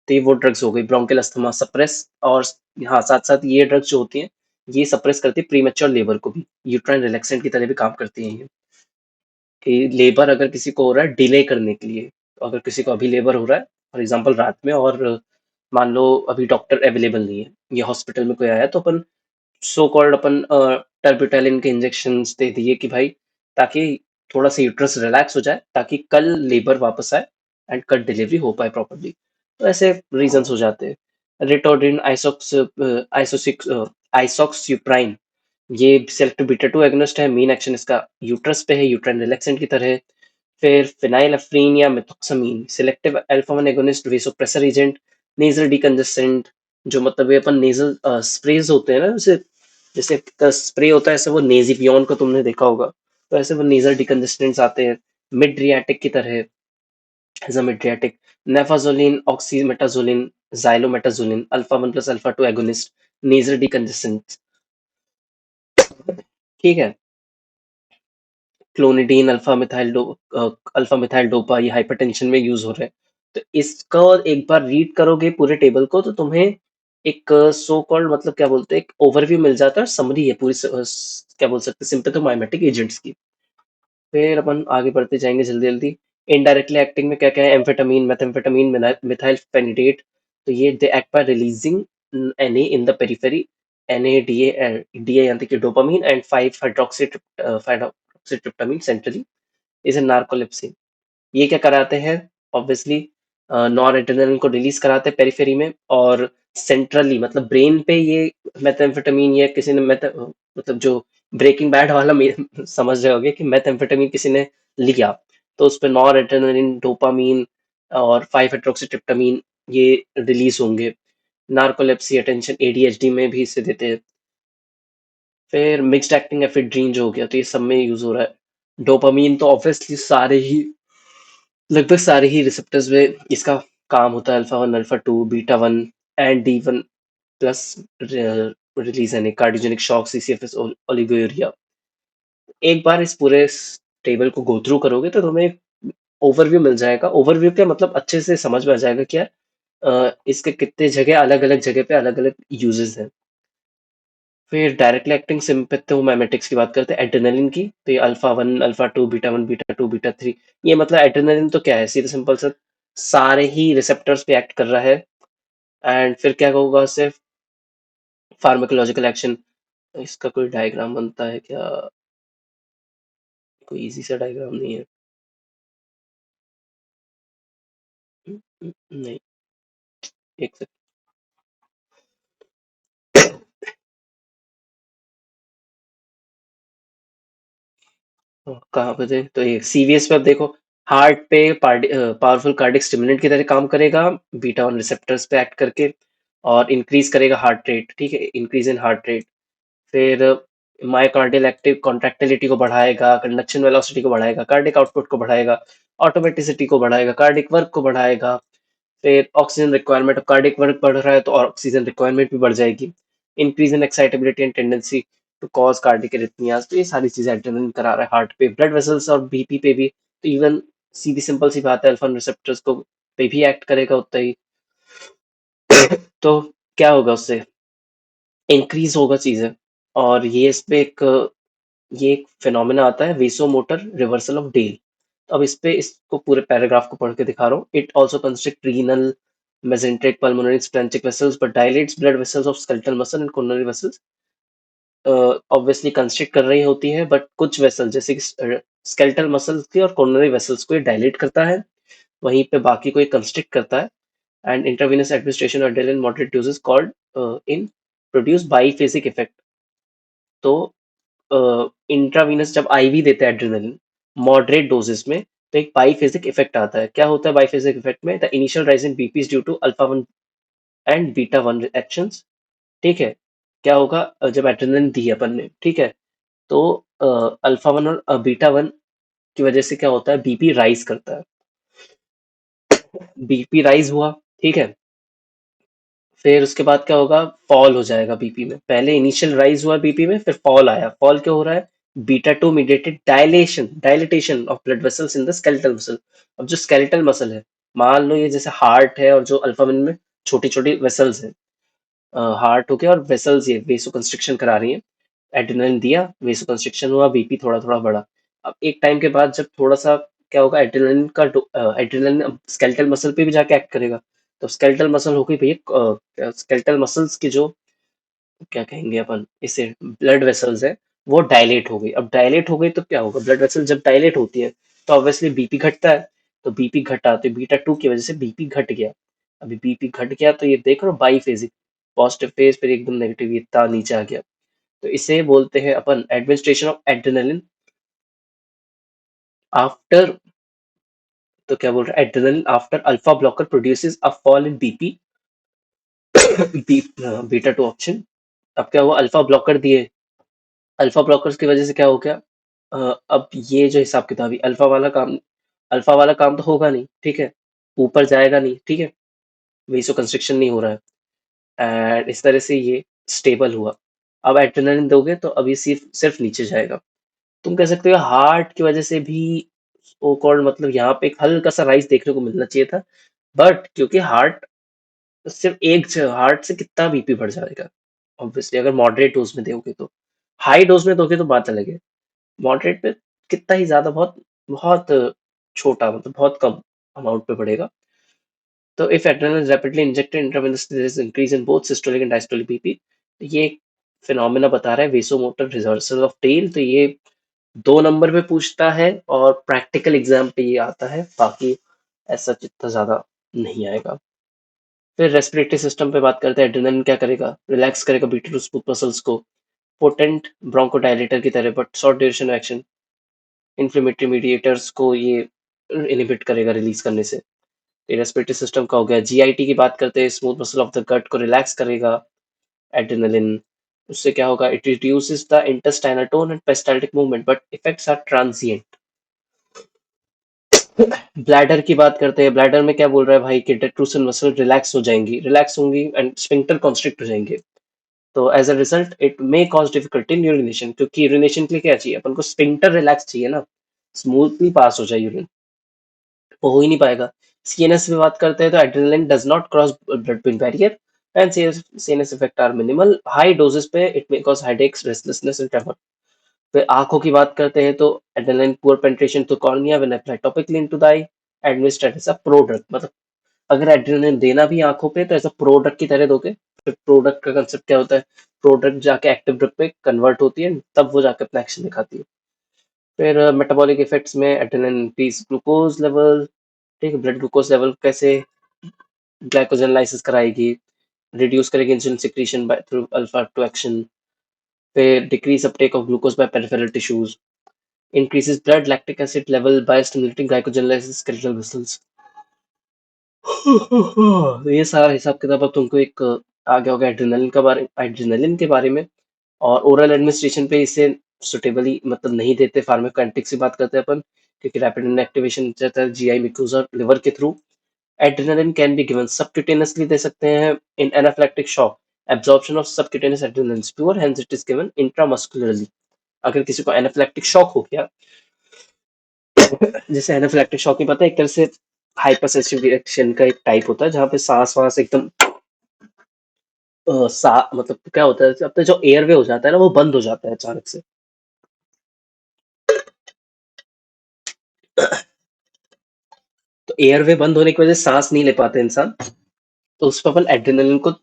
तो ये वो ड्रग्स हो गई ब्रोंकियल अस्थमा सप्रेस। और हाँ, साथ साथ ये ड्रग्स जो होती हैं, ये सप्रेस करती है प्रीमेच्योर लेबर को भी, यूट्राइन रिलैक्सेंट की तरह भी काम करती हैं ये। कि लेबर अगर किसी को हो रहा है डिले करने के लिए, तो अगर किसी को अभी लेबर हो रहा है फॉर एग्जांपल रात में, और मान लो अभी डॉक्टर अवेलेबल नहीं है, ये हॉस्पिटल में कोई आया है, तो अपन सो कॉल्ड अपन टर्बिटालिन के इंजेक्शंस दे दिए कि भाई, ताकि थोड़ा सा यूट्रस रिलैक्स हो जाए, ताकि कल लेबर वापस आए एंड कल डिलीवरी हो पाए प्रॉपरली। तो ऐसे रीजंस हो जाते हैं। रिटोड्रिन, आइसोसिक्स आइसॉक्सिप्राइन, ये सेलेक्टिव बीटा 2 एगोनिस्ट है। मेन एक्शन इसका यूट्रस पे है, यूट्राइन रिलैक्सेंट की तरह है। फिर फिनाइलएफ्रीन या methoxamine, selective alpha 1 agonist, vasopressor agent, nasal decongestant. जो मतलब ये अपन नेजल स्प्रेज होते हैं ना, जैसे जैसे स्प्रे होता है, ऐसे वो नेजिपियोन को तुमने देखा होगा, तो ऐसे वो नेजल डिकंजेस्टेंट्स आते हैं मिड्रियाटिक की तरह। As a mydriatic, naphazoline, oxymetazoline, xylometazoline, alpha 1 + alpha 2 agonist, nasal decongestant. ठीक है। क्लोनिडीन, अल्फा मिथाइल डोपा, ये हाइपरटेंशन में यूज हो रहे हैं। तो इसका एक बार रीड करोगे पूरे टेबल को, तो तुम्हें एक सो कॉल्ड, मतलब क्या बोलते हैं, एक ओवरव्यू मिल जाता है, समरी है पूरी क्या बोल सकते हैं, सिंपैथोमाइमेटिक एजेंट्स की। फिर अपन आगे बढ़ते जाएंगे जल्दी जल्दी। इनडायरेक्टली एक्टिंग में क्या क्या है, एम्फेटामीन, मेथाम्फेटामीन, मिथाइल फेनिडेट। तो ये they act by releasing Na in the periphery, NADA यानी कि डोपामीन, एंड 5 हाइड्रोक्सीट्रिप्टामीन सेंट्रली, इसे नार्कोलेप्सिन। ये क्या कराते हैं, ऑब्वियसली नॉर एड्रेनलिन को रिलीज कराते हैं पेरिफेरी में, और सेंट्रली मतलब ब्रेन पे ये मेथाम्फेटामीन, या किसी ने मतलब जो ब्रेकिंग बैड वाला समझ रहे होगे कि मेथाम्फेटामीन किसी ने लिया, तो उस पे नॉर एड्रेनलिन, डोपामीन और 5 हाइड्रोक्सीट्रिप्टामीन ये रिलीज होंगे। नार्कोलेप्सी, अटेंशन ADHD में भी इसे देते हैं। फिर मिक्स्ड एक्टिंग एफेड्रीन जो हो गया, तो ये सब में यूज हो रहा है। डोपामीन तो ऑब्वियसली लगभग सारे ही रिसेप्टर्स में इसका काम होता है, alpha one, alpha to, beta one and D one plus release यानी कार्डियोजेनिक शॉक, सीसीएफएस, ओलिगोयूरिया। एक बार इस पूरे टेबल को गो थ्रू करोगे तो तुम्हें ओवरव्यू मिल जाएगा। ओवरव्यू क्या मतलब, अच्छे से समझ में आ जाएगा क्या इसके कितने जगह, अलग अलग जगह पे अलग अलग यूजेस हैं। फिर डायरेक्टली एक्टिंग सिम्पैथोमिमेटिक्स की बात करते हैं, एड्रेनलिन की। तो ये alpha one, alpha to, beta one, beta two, beta three. ये मतलब एड्रेनलिन तो क्या है, सीधे सिंपल सा सारे ही रिसेप्टर्स पे एक्ट कर रहा है। एंड फिर क्या होगा, सिर्फ फार्माकोलॉजिकल एक्शन। इसका कोई डायग्राम बनता है क्या? कोई इजी सा डायग्राम नहीं है। नहीं, एक कहाँ पे थे, तो ये सीवीएस पे अब देखो, हार्ट पे पावरफुल कार्डियक स्टिमुलेंट की तरह काम करेगा, बीटा वन रिसेप्टर्स पे एक्ट करके, और इंक्रीज करेगा हार्ट रेट। ठीक है, इंक्रीज इन हार्ट रेट। फिर मायोकार्डियल एक्टिव कॉन्ट्रैक्टिलिटी को बढ़ाएगा, कंडक्शन वेलोसिटी को बढ़ाएगा, कार्डिक आउटपुट को बढ़ाएगा, ऑटोमेटिसिटी को बढ़ाएगा, कार्डिक वर्क को बढ़ाएगा। फिर ऑक्सीजन रिक्वायरमेंट, कार्डिक वर्क बढ़ रहा है तो ऑक्सीजन रिक्वायरमेंट भी बढ़ जाएगी। Increase in excitability and tendency to cause cardiac arrhythmias. तो ये सारी चीजें एड्रेनलिन करा रहा है हार्ट पे, ब्लड वेसल्स और बीपी पे भी। तो इवन सीधी सिंपल सी बात है, अल्फा रिसेप्टर्स को पे भी एक्ट करेगा उतना ही। तो क्या होगा उससे, इंक्रीज होगा चीजें। और ये एक फिनोमेना आता है, वेसोमोटर रिवर्सल ऑफ डेल। अब इस पे इसको पूरे पैराग्राफ को पढ़ के दिखा रहा हूँ। It also constrict renal, mesenteric, pulmonary, splanchnic vessels, but dilates blood vessels of skeletal muscle and coronary vessels। Obviously constrict कर रही होती है, बट कुछ वेसल जैसे कि स्केलेटल मसल्स की और कोरोनरी वेसल्स को ये डायलेट करता है, वहीं पे बाकी को ये कंस्ट्रिक्ट करता है। And intravenous administration of Dale in moderate doses called in produce biphasic effect. तो इंट्रावीनस जब आईवी देते हैं एड्रेनलिन मॉडरेट डोजेस में, तो एक बाईफेजिक इफेक्ट आता है। क्या होता है बाईफेजिक इफेक्ट में? The initial rise in BP is due to alpha one and beta one actions. ठीक है, क्या होगा जब एड्रेनलिन दी है अपन ने, ठीक है, तो अल्फा वन और बीटा वन की वजह से क्या होता है, बीपी राइज करता है। बीपी राइज हुआ, ठीक है, फिर उसके बाद क्या होगा, फॉल हो जाएगा बीपी में। पहले इनिशियल राइज हुआ बीपी में, फिर फॉल आया। फॉल क्यों हो रहा है? Beta two mediated dilatation of blood vessels in the skeletal muscle. अब जो स्केलेटल मसल है, मान लो ये जैसे हार्ट है और जो अल्फा वन में छोटी छोटी वेसल्स है, हार्ट हो गया और वेसल्स ये वेसो कंस्ट्रिक्शन करा रही है। एड्रेनलिन दिया, वेसो कंस्ट्रिक्शन हुआ, बीपी थोड़ा थोड़ा बढ़ा। अब एक टाइम के बाद जब थोड़ा सा क्या होगा, एड्रेनलिन स्केलेटल मसल पे भी जाके एक्ट करेगा। तो स्केलेटल मसल हो गई भैया, स्केलेटल मसल्स की जो क्या कहेंगे अपन इसे, ब्लड वेसल्स है, वो डायलेट हो गई। अब डायलेट हो गई तो क्या होगा, ब्लड वेसल जब डायलेट होती है तो ऑब्वियसली बीपी घटता है। तो बीपी घटा तो बीटा टू की वजह से बीपी घट गया। अभी बीपी घट गया तो ये देख रहे हो बाई फेजिक, पॉजिटिव फेज फिर एकदम नेगेटिव, ये इतना नीचे आ गया। तो इसे बोलते हैं अपन एडमिनिस्ट्रेशन ऑफ एड्रेनलिन आफ्टर। तो क्या बोल रहा है, adrenaline after alpha blocker produces a fall in BP, beta two option. अब क्या हुआ, अल्फा ब्लॉकर दिए, अल्फा ब्लॉकर्स की वजह से क्या हो गया, अब ये जो हिसाब किताब है, अल्फा वाला काम तो होगा नहीं, ठीक है, ऊपर जाएगा नहीं, ठीक है, वेसो कंस्ट्रिक्शन नहीं हो रहा है, एंड इस तरह से ये स्टेबल हुआ। अब एड्रेनलिन दोगे तो अभी सिर्फ सिर्फ नीचे जाएगा। तुम कह सकते हो हार्ट की वजह से भी सो कॉल्ड, मतलब यहाँ पे एक हल्का सा राइज देखने को मिलना चाहिए था, बट क्योंकि सिर्फ एक हार्ट से कितना बीपी बढ़ जाएगा, ऑब्वियसली अगर मॉडरेट डोज में दोगे तो। हाई डोज में दोगे तो बात अलग है, मॉडरेट पे कितना ही ज्यादा, बहुत बहुत छोटा, मतलब बहुत कम अमाउंट पे पड़ेगा। तो if adrenaline is rapidly injected intravenous, there is increase in both systolic and diastolic BP. ये फिनोमेना बता रहा है वेसोमोटर रिवर्सल ऑफ टेल। तो ये 2 नंबर पे पूछता है और प्रैक्टिकल एग्जाम पे ये आता है, बाकी ऐसा जितना ज्यादा नहीं आएगा। फिर रेस्पिरेटरी सिस्टम पे बात करते हैं, एड्रेनलिन क्या करेगा, रिलैक्स करेगा बीटा टू स्मूथ मसल्स को, पोटेंट ब्रोंकोडायलेटर की तरह, but short duration action. Inflammatory mediators को ये इनहिबिट करेगा रिलीज करने से। रेस्पिरेटरी सिस्टम का हो गया। जीआईटी की बात करते हैं, smooth muscle of the gut को रिलैक्स करेगा एड्रेनलिन। उससे क्या होगा, it reduces the intestinal tone and peristaltic movement but effects are transient. Bladder की बात करते हैं, ब्लैडर में क्या बोल रहा है भाई कि डेट्रूसन मसल रिलैक्स हो जाएंगी, रिलैक्स होंगी एंड स्फिंक्टर कॉन्स्ट्रिक्ट हो जाएंगे। तो as a result it may cause difficulty in urination, क्योंकि यूरिनेशन के लिए क्या चाहिए अपन को, स्फिंक्टर रिलैक्स चाहिए ना, स्मूथली पास हो जाए यूरिन, वो हो ही नहीं पाएगा। सीएनएस में बात करते हैं तो adrenaline does not cross blood brain barrier and CNS effect are minimal, high doses पे it may cause headaches, restlessness and tremor. फिर आंखों की बात करते हैं तो adrenaline poor penetration to cornea when applied topically into the eye, administrate as a product, मतलब अगर एड्रेनलिन देना भी आंखों पे तो ऐसा प्रोडक्ट की तरह दोगे। फिर प्रोडक्ट का कंसेप्ट क्या होता है, प्रोडक्ट जाके एक्टिव ड्रग पे कन्वर्ट होती है, तब वो जाके अपना एक्शन दिखाती है। फिर मेटाबॉलिक इफेक्ट्स में एड्रेनलिन इंक्रीज ग्लूकोज लेवल, ठीक है, ब्लड ग्लूकोज लेवल कैसे, ग्लाइकोजनलाइसिस कराएगी, रिड्यूस करेगी insulin secretion by through alpha 2 action, फिर decrease uptake of glucose by peripheral tissues, increases blood lactic acid level by stimulating glycogenolysis skeletal vessels। तो ये सारा हिसाब किताब अब तुमको एक आ गया होगा एड्रेनलिन के बारे में। और ओरल एडमिनिस्ट्रेशन पे इसे सुटेबली मतलब नहीं देते, फार्माकोकाइनेटिक्स की बात करते हैं अपन, क्योंकि रैपिड इनएक्टिवेशन रहता है जीआई म्यूकोज और लिवर के through. Adrenaline can be given subcutaneously दे सकते हैं in anaphylactic shock, absorption of subcutaneous adrenaline is poor, hence it is given intramuscularly. अगर किसी को एनाफिलैक्टिक शॉक हो गया, जैसे एनाफिलैक्टिक शॉक नहीं, पता है, एक तरह से हाइपरसेंसिटिव रिएक्शन का एक टाइप होता है जहाँ पे सांस वास एकदम मतलब क्या होता है, अपने जो एयरवे हो जाता है ना वो बंद हो जाता है अचानक से। तो एयरवे बंद होने की वजह से सांस नहीं ले पाते इंसान, तो उस पर अपन एड्रेनलिन को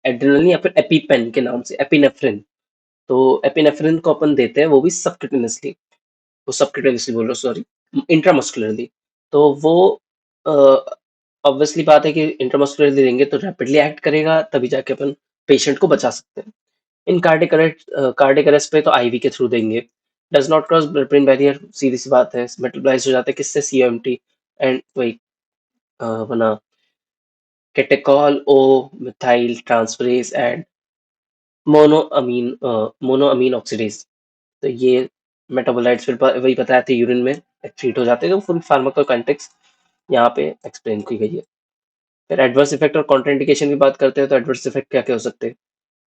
एड्रेनलिन या फिर एपीपेन के नाम से एपिनेफ्रिन, तो एपिनेफ्रिन को अपन देते हैं, वो भी सबक्यूटेनियसली, वो सबक्यूटेनियसली बोल रहा हूँ सॉरी, इंट्रामस्कुलरली। तो वो ऑब्वियसली बात है कि इंट्रामस्कुलरली देंगे तो रैपिडली एक्ट करेगा, तभी जाके अपन पेशेंट को बचा सकते हैं। इन कार्डिक अरेस्ट पे तो आईवी के थ्रू देंगे। Does not cross blood brain barrier, सीधी सी बात है, मेटाबोलाइज हो जाता है किससे, सीएमटी एंड वही बना catechol O methyl transferase and monoamine oxidase. तो ये मेटाबोलाइट्स फिर वही बताया था यूरिन में एक्सक्रीट हो जाते हैं, तो फुल फार्माकोकाइनेटिक्स यहाँ पे एक्सप्लेन की गई है। फिर एडवर्स इफेक्ट और कॉन्ट्राइंडिकेशन की बात करते हैं तो एडवर्स इफेक्ट क्या क्या हो सकते हैं,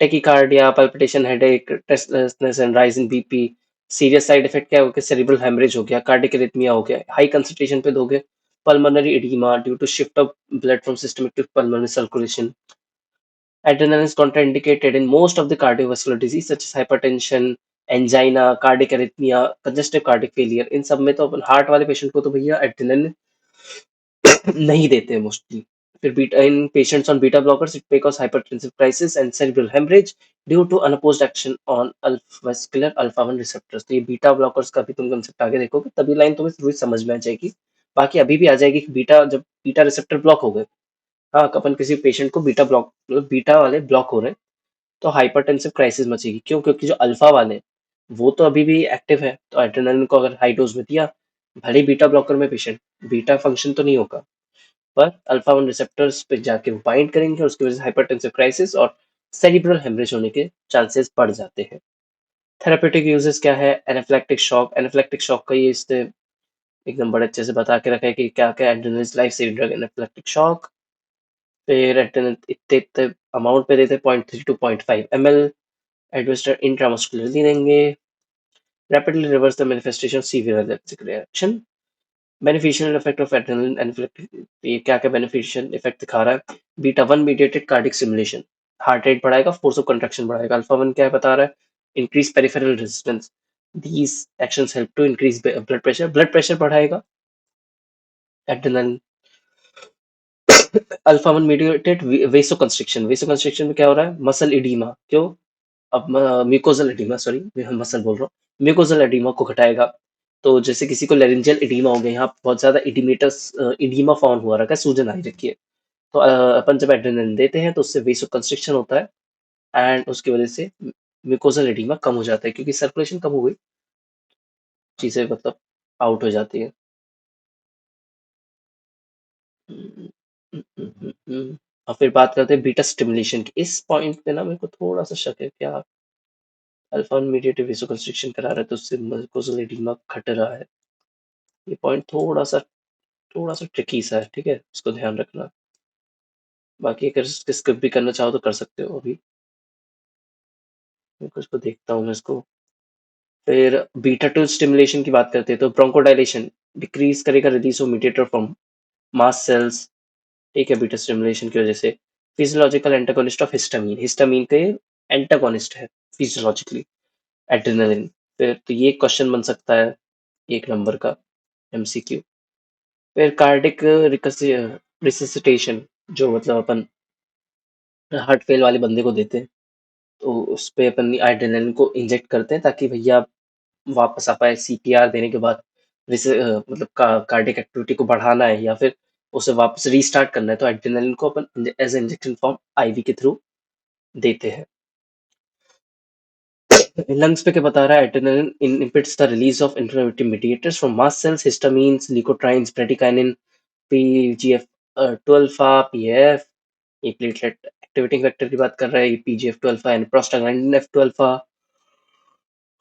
tachycardia, palpitation, headache, restlessness and rise in BP. Serious side effect क्या हो गया, सेरिब्रल हेमरेज हो गया, कार्डिक एरिथमिया हो गया, हाई कंसंट्रेशन पे दोगे, pulmonary oedema due to shift of blood from systemic to pulmonary circulation. Adrenaline is contraindicated in most of the cardiovascular disease such as hypertension, angina, cardiac arrhythmia, congestive cardiac failure। इन सब में तो अपन हार्ट वाले पेशेंट को तो भैया एड्रेनलिन नहीं देते मोस्टली। फिर beta in patients on beta blockers it may cause hypertensive crisis and cerebral hemorrhage due to unopposed action on vascular alpha 1 receptors। तो ये बीटा ब्लॉकर्स का भी तुम कंसेप्ट आगे देखोगे तभी लाइन तुम्हें थोड़ी समझ में आ जाएगी, बाकी अभी भी आ जाएगी कि बीटा जब बीटा रिसेप्टर ब्लॉक हो गए, हाँ अपन किसी पेशेंट को बीटा ब्लॉक, बीटा वाले ब्लॉक हो रहे हैं तो हाइपरटेंसिव क्राइसिस मचेगी। क्यों, क्योंकि जो अल्फा वाले हैं वो तो अभी भी एक्टिव है, तो एड्रेनलिन को अगर हाई डोज में दिया, भले ही बीटा ब्लॉकर में पेशेंट, बीटा फंक्शन तो नहीं होगा, पर अल्फा 1 रिसेप्टर्स पे जाके वो बाइंड करेंगे, उसकी वजह से हाइपरटेंसिव क्राइसिस और सेरिब्रल हेमरेज होने के चांसेस बढ़ जाते हैं। थेरापेटिक यूजेस क्या है, एनाफिलैक्टिक शॉक, एनाफिलैक्टिक शॉक का ये इसने एकदम बड़े अच्छे से बता के रखा है कि क्या क्या adrenaline life saving drug anaphylactic shock. फिर एड्रेनलिन इतने इतने अमाउंट पे देते हैं 0.3 टू 0.5 ml, एडमिनिस्टर इंट्रामस्कुलरली देंगे, rapidly reverse the manifestation severe allergic reaction. Beneficial effect of adrenaline anaphylactic, ये क्या क्या बेनिफिशियल इफेक्ट दिखा रहा है, beta 1 mediated cardiac simulation, heart rate बढ़ाएगा, फोर्स ऑफ कंट्रैक्शन बढ़ाएगा। अल्फा 1 क्या है बता रहा है, increase peripheral resistance, these actions help to increase blood pressure बढ़ाएगा। Adrenaline alpha 1 mediated वेसो constriction, वेसो constriction में क्या हो रहा है, मसल इडीमा, क्यों, अब म्यूकोजल एडिमा, सॉरी मैं मसल बोल रहा हूँ, म्यूकोजल एडिमा को घटाएगा। तो जैसे किसी को लेरेंजियल एडिमा हो गया, यहाँ बहुत ज्यादा इडिमेटस इडीमा फॉर्म हुआ रखा है, सूजन आई रखी है, तो अपन जब एड्रेनलिन देते हैं तो उससे वेसो कंस्ट्रिक्शन होता है एंड उसकी वजह से म्यूकोजल एडिमा कम हो जाता है, क्योंकि सर्कुलेशन कम हो गई, चीजें मतलब आउट हो जाती है। और फिर बात करते हैं बीटा स्टिमुलेशन की, इस पॉइंट पे ना मेरे को थोड़ा सा शक है क्या, अल्फा मीडिएटेड वेसोकंस्ट्रिक्शन करा रहा है तो उससे म्यूकोसल एडिमा घट रहा है। ये पॉइंट थोड़ा सा ट्रिकी सा है, ठीक है, उसको ध्यान रखना। बाकी अगर स्किप भी करना चाहो तो कर सकते हो अभी। मैं कुछ को देखता हूँ मैं इसको। फिर बीटा टू स्टिमुलेशन की बात करते हैं तो ब्रोंकोडायलेशन डिक्रीज करेगा release of mediator from mast cells, ठीक है, बीटा स्टिमुलेशन की वजह से। Physiological antagonist of histamine, histamine के एंटागोनिस्ट है फिजियोलॉजिकली एड्रेनालिन। फिर तो ये क्वेश्चन बन सकता है 1 नंबर का एमसीक्यू। फिर कार्डिक रिससिटेशन, जो मतलब अपन हार्ट फेल वाले बंदे को देते हैं, तो उस पे अपन एड्रेनालिन को इंजेक्ट करते हैं ताकि भैया वापस आ पाए सीपीआर देने के बाद। मतलब कार्डियक एक्टिविटी को बढ़ाना है या फिर उसे वापस रीस्टार्ट करना है तो एड्रेनालिन को अपन एज इंजेक्शन फॉर्म आईवी के थ्रू देते हैं। लंग्स पे क्या बता रहा है, adrenaline inhibits the release of inflammatory mediators from mast cells, histamines, leukotrienes, bradykinin, PGF 2 alpha, PF. ये प्लेटलेट एक्टिवेटिंग फैक्टर की बात कर रहा है, ये PGF 2 alpha and prostaglandin F 2 alpha.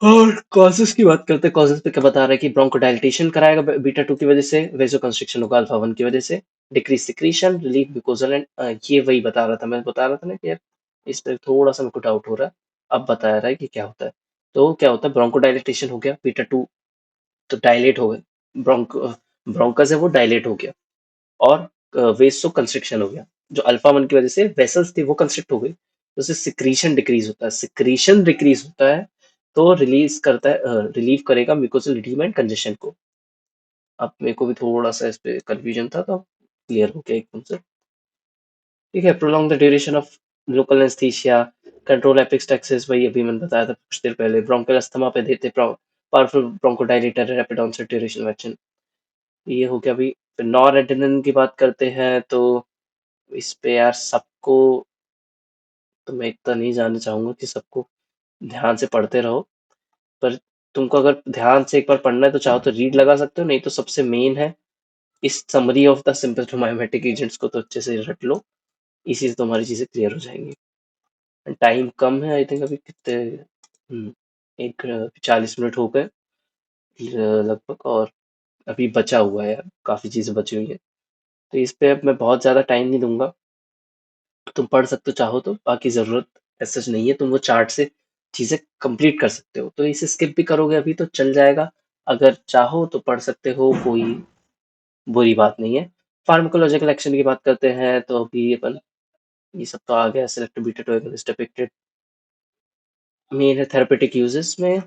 और कॉजेस की बात करते हैं, कॉजेस पे क्या बता रहा है कि ब्रोंकोडाइलेशन कराएगा बीटा 2 की वजह से, वेसोकंस्ट्रिक्शन होगा अल्फा 1 की वजह से, डिक्रीज सिक्रीशन, रिलीफ ग्लूकोजल एंड ये वही बता रहा था, मैं बता रहा था ना कि यार इस पे थोड़ा सा मेरे को डाउट हो रहा है। अब बता रहा है कि क्या होता है। तो क्या होता है, ब्रोंकोडाइलेटेशन हो गया बीटा 2, तो डायलेट हो गए, ब्रोंकस है वो डायलेट हो गया, और वेसो कंस्ट्रिक्शन हो गया। जो अल्फा 1 की वजह से वेसल्स थे वो कंस्ट्रिक्ट हो गई, तो उससे सिक्रीशन डिक्रीज होता है, सिक्रीशन डिक्रीज होता है तो रिलीज करता है, रिलीव करेगा म्यूकोसल एडिमा एंड कंजेशन को। अब मेरे को भी थोड़ा सा इस पे कंफ्यूजन था तो क्लियर हो गया एकदम से, ठीक है। Prolong the duration of local anaesthesia, control epistaxis, वही अभी मैंने बताया था कुछ देर पहले, ब्रोंकल अस्थमा पे देते powerful bronchodilator, rapid onset duration vaccine, ये हो गया अभी। फिर नॉर एड्रेनलिन की बात करते हैं तो इस पे यार सबको तो मैं इतना नहीं जानना चाहूंगा कि सबको ध्यान से पढ़ते रहो, पर तुमको अगर ध्यान से एक बार पढ़ना है तो चाहो तो रीड लगा सकते हो, नहीं तो सबसे मेन है इस समरी ऑफ द सिम्पथोमाइमेटिक एजेंट्स को तो अच्छे से रट लो, इसी से तुम्हारी चीजें क्लियर हो जाएंगी। टाइम कम है आई थिंक, अभी कितने 1:40 हो गए लगभग, और अभी बचा हुआ है, काफी चीजें बची हुई है, तो इस पे अब मैं बहुत ज्यादा टाइम नहीं दूंगा। तुम पढ़ सकते हो चाहो तो, बाकी जरूरत ऐसा नहीं है, तुम वो चार्ट से चीजें कंप्लीट कर सकते हो, तो इसे स्किप भी करोगे अभी तो चल जाएगा, अगर चाहो तो पढ़ सकते हो, कोई बुरी बात नहीं है। फार्माकोलॉजिकल एक्शन की बात करते हैं तो अभी अपन ये सब तो आ गया, selective beta 2 agonist depicted, main है थेरेपेटिक यूजेस में,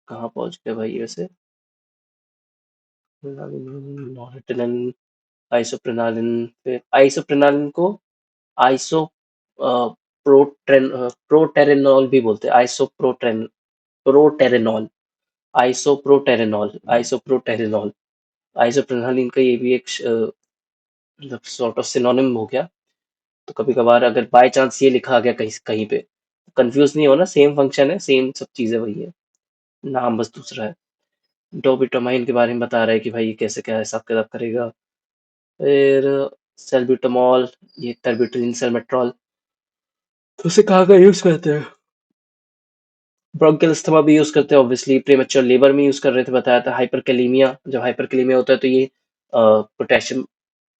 कहाँ पहुंच गए भाई वैसे, नॉरेटिनल, आइसोप्रेनालिन, फिर आइसोप्रेनालिन को आइसो प्रोटेरेनॉल भी बोलते हैं, प्रोटेरेनॉल, आइसोप्रोटेरेनॉल, आइसोप्रेनालिन का ये भी एक मतलब सॉर्ट ऑफ सिनोनिम हो गया, तो कभी कभार अगर बाय चांस ये लिखा आ गया कहीं कहीं पे, कंफ्यूज नहीं होना, सेम फंक्शन है, सेम सब चीजें वही है, नाम बस दूसरा है। डोबिटामाइन के बारे में बता रहा है कि भाई ये कैसे क्या हिसाब किताब करेगा। फिर सेल्ब्यूटामॉल, ये टर्बिटोलिन सेलमेट्रॉल, तो उसे कहाँ का यूज करते हैं, ब्रोंकियल अस्थमा भी यूज करते हैं ऑब्वियसली, प्रीमेच्योर लेबर में यूज कर रहे थे, बताया था। हाइपरकैलेमिया, जब हाइपरकैलेमिया होता है तो ये पोटेशियम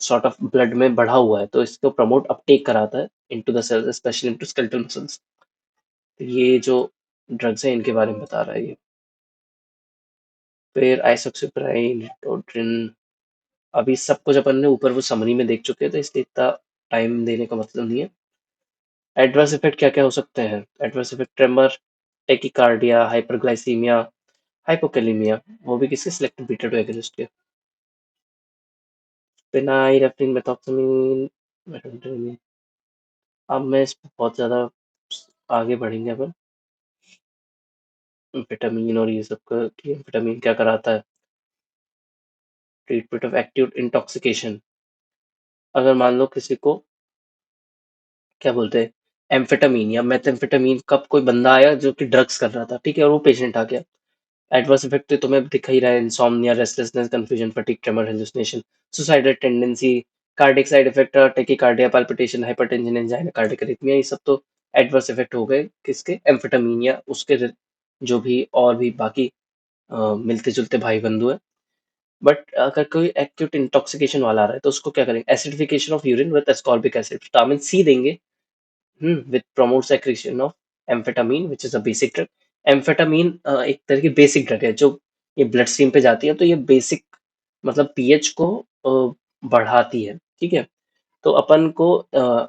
सॉर्ट ऑफ ब्लड में बढ़ा हुआ है तो इसको प्रमोट अपटेक कराता है into the cells, specially into skeletal muscles. तो ये जो ड्रग्स हैं इनके बारे में बता रहा है ये। फिर आइसोक्सिप्राइन, टोड्रिन, अभी सब कुछ अपन ने ऊपर वो समरी में देख चुके हैं तो इसलिए इतना टाइम देने का मतलब नहीं है। एडवर्स इफेक्ट क्या क्या हो सकते हैं, adverse effect tremor, tachycardia, hyperglycaemia, hypokalemia, वो भी किसी सिलेक्टिव बीटा 2 एगोनिस्ट के। फेनाइरेफ्रिन, मेथॉक्सामिन, अब मैं इस पे बहुत ज़्यादा आगे बढ़ेंगे अपन, विटामिन और ये सब का कि विटामिन क्या कराता है। ट्रीटमेंट ऑफ एक्यूट इंटॉक्सिकेशन, अगर मान लो किसी को क्या बोलते हैं एम्फेटामीन या मेथेम्फेटामीन का कोई बंदा आया जो कि ड्रग्स कर रहा था, ठीक है, और वो पेशेंट आ गया, एडवर्स इफेक्ट तो तुम्हें दिख ही रहा है, insomnia, restlessness, confusion, fatigue, tremor, hallucination, suicidal tendency, cardiac side effect, tachycardia, palpitation, hypertension, angina, cardiac arrhythmia, ये सब तो एडवर्स इफेक्ट हो गए किसके, एम्फेटामीन या उसके जो भी और भी बाकी मिलते जुलते भाई बंधु हैं। बट अगर कोई एक्यूट इंटॉक्सिकेशन वाला आ रहा है तो उसको क्या करेंगे, acidification of urine with ascorbic acid, vitamin C देंगे, which promote secretion of amphetamine which is a basic drug. Amphetamine एक तरह की बेसिक ड्रग है जो ये ब्लड स्ट्रीम पे जाती है, तो ये बेसिक मतलब पीएच को बढ़ाती है, ठीक है। तो अपन को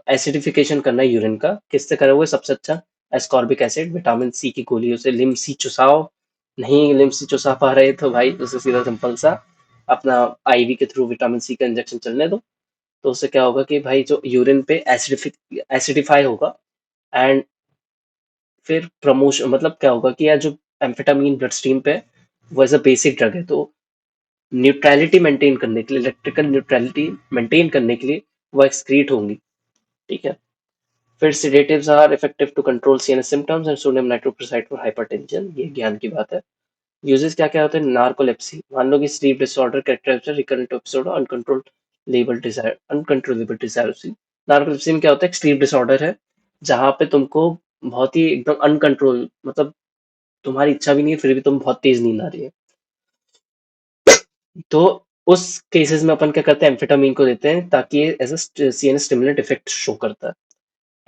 एसिडिफिकेशन करना है यूरिन का, किससे करोगे सबसे अच्छा, एस्कॉर्बिक एसिड, विटामिन सी की गोलियों से लिम सी चुसाओ, नहीं लिम सी चुसा पा रहे तो भाई उसे सीधा सिंपल सा अपना आईवी के थ्रू विटामिन सी का इंजेक्शन चलने दो। तो उससे क्या होगा कि भाई जो यूरिन पे एसिडिफाई होगा, एंड फिर प्रमोशन मतलब क्या होगा कि यार जो एम्फेटामीन ब्लड स्ट्रीम पे है, वो एज अ बेसिक ड्रग है, तो न्यूट्रलिटी मेंटेन करने के लिए, इलेक्ट्रिकल न्यूट्रलिटी मेंटेन करने के लिए वो एक्सक्रीट होंगी, ठीक है। फिर sedatives are effective to control CNS symptoms and sodium nitrochloride for hypertension, ये ज्ञान की बात है। यूजेस क्या क्या होते हैं, नार्कोलेप्सी, मान लो कि sleep disorder characterized recurrent episode uncontrollable desire. Narcolepsy में क्या होता है, स्लीप डिसऑर्डर है जहाँ पे तुमको बहुत ही एकदम अनकंट्रोल, मतलब तुम्हारी इच्छा भी नहीं है फिर भी तुम बहुत तेज नींद आ रही है, तो उस केसेस में अपन क्या करते हैं, एम्फेटामिन को देते हैं ताकि as a CNS stimulant effect show करता है।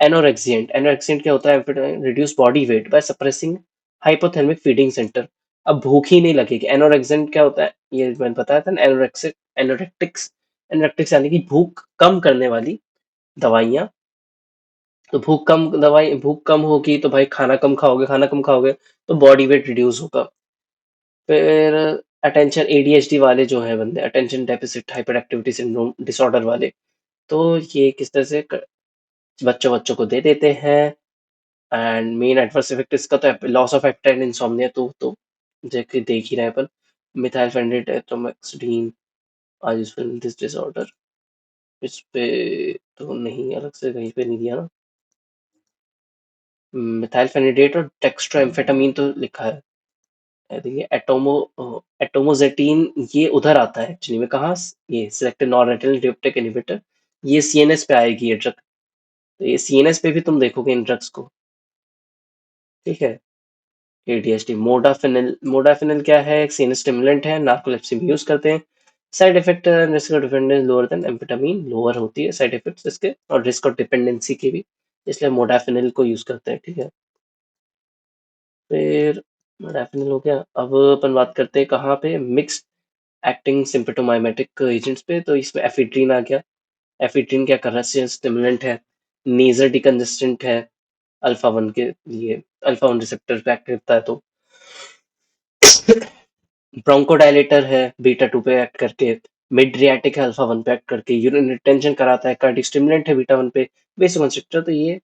एनोरेक्सिएंट क्या होता है, reduce body weight by suppressing hypothalamic feeding centre. अब भूख ही नहीं लगेगी। एनोरेक्सिएंट क्या होता है, ये मैंने बताया था ना, एनोरेक्टिक्स, एनोरेक्टिक्स यानी कि भूख कम करने वाली दवाइयाँ। तो भूख कम होगी तो भाई खाना कम खाओगे तो बॉडी वेट रिड्यूस होगा। फिर अटेंशन एडीएचडी वाले जो हैं बंदे, attention deficit hyper activity syndrome disorder वाले, तो ये किस तरह से बच्चों बच्चों को दे देते हैं। एंड मेन एडवर्स इफेक्ट इसका तो लॉस ऑफ एपेटाइट, इंसोम्निया, तो जैसे देख ही रहे हैं अपन, मिथाइलफेनिडेट एट्रोमेक्सिडीन आज दिस डिसऑर्डर, इस पे तो नहीं अलग से कहीं पे नहीं दिया ना, मिथाइलफेनिडेट और डेक्स्ट्रोएम्फेटामीन तो लिखा है। आई थिंक ये एटोमोजेटिन ये उधर आता है एक्चुअली में, कहाँ, ये सिलेक्टिव नॉन-रेटिनल न्यूक्लिक इनहिबिटर, ये सीएनएस पे आएगी ये ड्रग, तो ये सीएनएस पे भी तुम देखोगे इन ड्रग्स को, ठीक है। एडीएचडी, मोडाफिनिल क्या है, एक सीएनएस स्टिमुलेंट है, नार्कोलेप्सी में यूज करते हैं। Side effect, risk of dependence lower than amphetamine, lower होती है साइड इफेक्ट्स इसके, और रिस्क ऑफ डिपेंडेंसी की भी, इसलिए मोडाफिनिल को यूज करते हैं, ठीक है। फिर मोडाफिनिल हो गया, अब अपन बात करते हैं कहाँ पे, मिक्स एक्टिंग सिम्पटोमाइमेटिक एजेंट्स पे, तो इसमें एफिड्रीन आ गया। एफिड्रीन क्या कर रहा है, स्टिमुलेंट है, नेजर डिकंजेस्टेंट है, अल्फा वन के लिए, अल्फा वन रिसेप्टर पे एक्ट करता है, तो ब्रोंकोडायलेटर है, बीटा टू पे एक्ट करके, मिड्रियाटिक है अल्फा वन पे एक्ट करके, यूरिन रिटेंशन कराता है, कार्डिक स्टिमुलेंट है बीटा वन पे, वेसोकंस्ट्रिक्टर, तो ये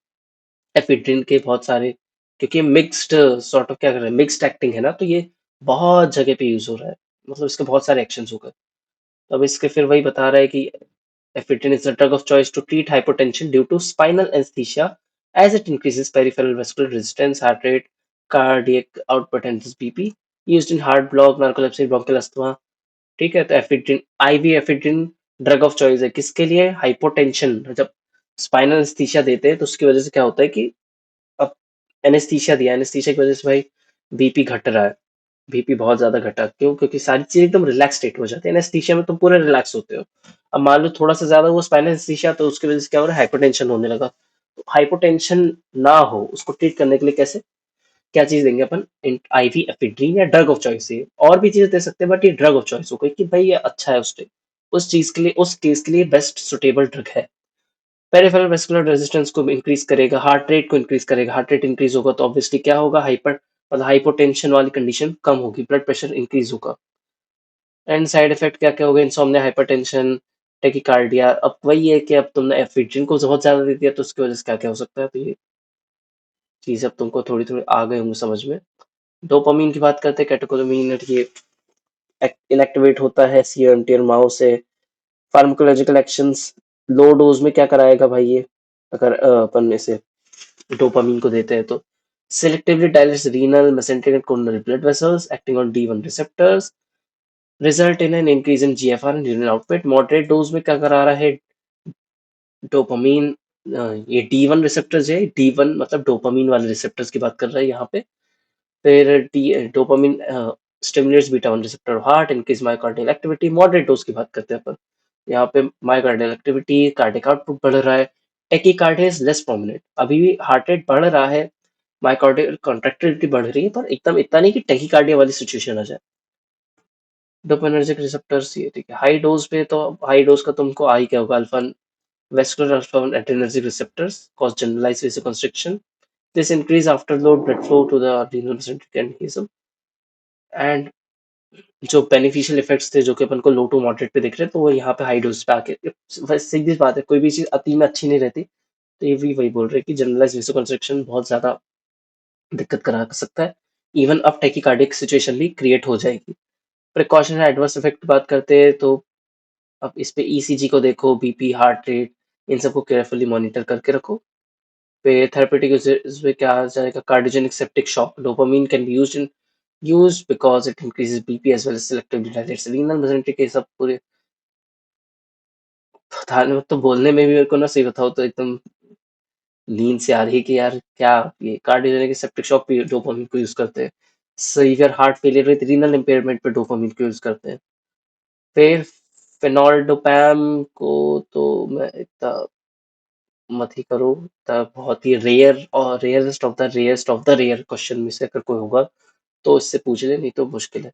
एफिड्रिन के बहुत सारे, क्योंकि मिक्स्ड सॉर्ट ऑफ क्या कर रहे हैं, मिक्स्ड एक्टिंग है ना, तो ये बहुत जगह पे यूज हो रहा है, मतलब इसके बहुत सारे एक्शन हो गए। तो अब इसके फिर वही बता रहा है कि ephedrine is the drug of choice to treat hypotension due to spinal anesthesia as it increases peripheral vascular resistance, heart rate, cardiac output and BP. Used in heart block, narcolepsy, bronchial asthma. ठीक है, तो ephedrine, ivy ephedrine drug of choice है किसके लिए, हाइपोटेंशन। जब स्पाइनल एनेस्थीसिया देते हैं तो उसकी वजह से क्या होता है कि अब एनेस्थीसिया दिया, एनेस्थीसिया की वजह से भाई बीपी घट रहा है, बीपी बहुत ज्यादा घटा, क्यों, क्योंकि सारी चीज एकदम रिलैक्स स्टेट हो जाती है, एनेस्थीसिया में तुम पूरे रिलैक्स होते हो। अब मान लो थोड़ा सा ज्यादा वो स्पाइनल एनेस्थीसिया, तो उसकी वजह से क्या हो रहा है, हाइपरटेंशन होने लगा। तो हाइपोटेंशन ना हो उसको ट्रीट करने के लिए कैसे, क्या चीज देंगे अपन, आईवी एफिड्रीन या ड्रग ऑफ चॉइस से, और भी चीजें दे सकते हैं बट ये ड्रग ऑफ चॉइस हो गई कि भाई ये अच्छा है उस चीज के लिए, उस केस के लिए बेस्ट सुटेबल ड्रग है। पेरिफेरल वेस्कुलर रेजिस्टेंस को इंक्रीज करेगा, हार्ट रेट को इंक्रीज करेगा, हार्ट रेट इंक्रीज होगा तो ऑब्वियसली क्या होगा, हाइपर मतलब हाइपोटेंशन वाली कंडीशन कम होगी, ब्लड प्रेशर इंक्रीज होगा। एंड साइड इफेक्ट क्या क्या होगा, इंसोम्निया, हाइपरटेंशन, टेकिकार्डिया। अब वही है कि अब तुमने एफिड्रिन को बहुत ज्यादा दे दिया तो उसकी वजह से क्या क्या हो सकता है, तो ये चीज अब तुमको थोड़ी थोड़ी आ गए होंगे समझ में। डोपामीन की बात करते हैं, कैटेकोलामीन, ये इनएक्टिवेट होता है सीएमटी और माओ से। फार्माकोलॉजिकल एक्शंस, लो डोज में क्या कराएगा भाई ये, अगर अपन इसे डोपामीन को देते हैं तो, selectively dilates renal, mesenteric and coronary blood vessels acting on D1 receptors, result in an increase in GFR and renal output. Moderate dose में क्या करा रहा है डोपामीन, ये D1 रिसेप्टर्स है, D1 मतलब डोपामिन वाले रिसेप्टर्स की बात कर रहा है यहाँ पे। फिर D dopamine stimulates beta 1 receptor heart, increase myocardial activity, moderate dose की बात करते हैं अपन। यहाँ पे मायोकार्डियल एक्टिविटी, कार्डियक आउटपुट बढ़ रहा है, टेकीकार्डिया इज लेस प्रोमिनेंट, अभी भी हार्ट रेट बढ़ रहा है, मायोकार्डियल कॉन्ट्रैक्टिलिटी बढ़ रही है, पर एकदम इतना नहीं कि टेकीकार्डिया वाली सिचुएशन आ जाए। डोपामिनर्जिक रिसेप्टर्स ये ठीक है, हाई डोज पे तो हाई डोज का तुमको आ ही क्या होगा, alpha vascular alpha adrenergic receptors cause generalized vasoconstriction. This increase afterload blood flow to the renal mesenteric aneurysm. And जो बेनिफिशियल इफेक्ट्स थे जो कि अपन को लो टू मॉडरेट पे दिख रहे हैं, तो वो यहाँ पे हाई डोज पे आके सीधी बात है, कोई भी चीज अति में अच्छी नहीं रहती। तो ये भी वही बोल रहे हैं कि जनरलाइज वेसोकंस्ट्रिक्शन बहुत ज्यादा दिक्कत करा सकता है, इवन अब टैकीकार्डिक सिचुएशन भी क्रिएट हो जाएगी। प्रिकॉशन एडवर्स इफेक्ट की बात करते हैं तो अब इस पे ईसीजी को देखो, बीपी, हार्ट रेट, इन सबको केयरफुली मॉनिटर करके रखो। पे थेरेपेटिक यूजेस में क्या आ जाएगा, cardiogenic septic shock, dopamine can be used because it increases BP as well as selectively dilates renal mesenteric, ये सब पूरे पता नहीं, तो बोलने में भी मेरे को ना सही बताओ तो एकदम नींद से आ रही है कि यार क्या ये कार्डियोजेनिक सेप्टिक शॉक पे डोपामाइन को यूज करते हैं, severe heart failure with renal impairment पे डोपामाइन को यूज करते हैं। फिर फेनोल्डोपैम को तो मैं इतना मत ही करो, बहुत ही रेयर और rarest of the rare question में से अगर कोई होगा तो इससे पूछ ले, नहीं तो मुश्किल है।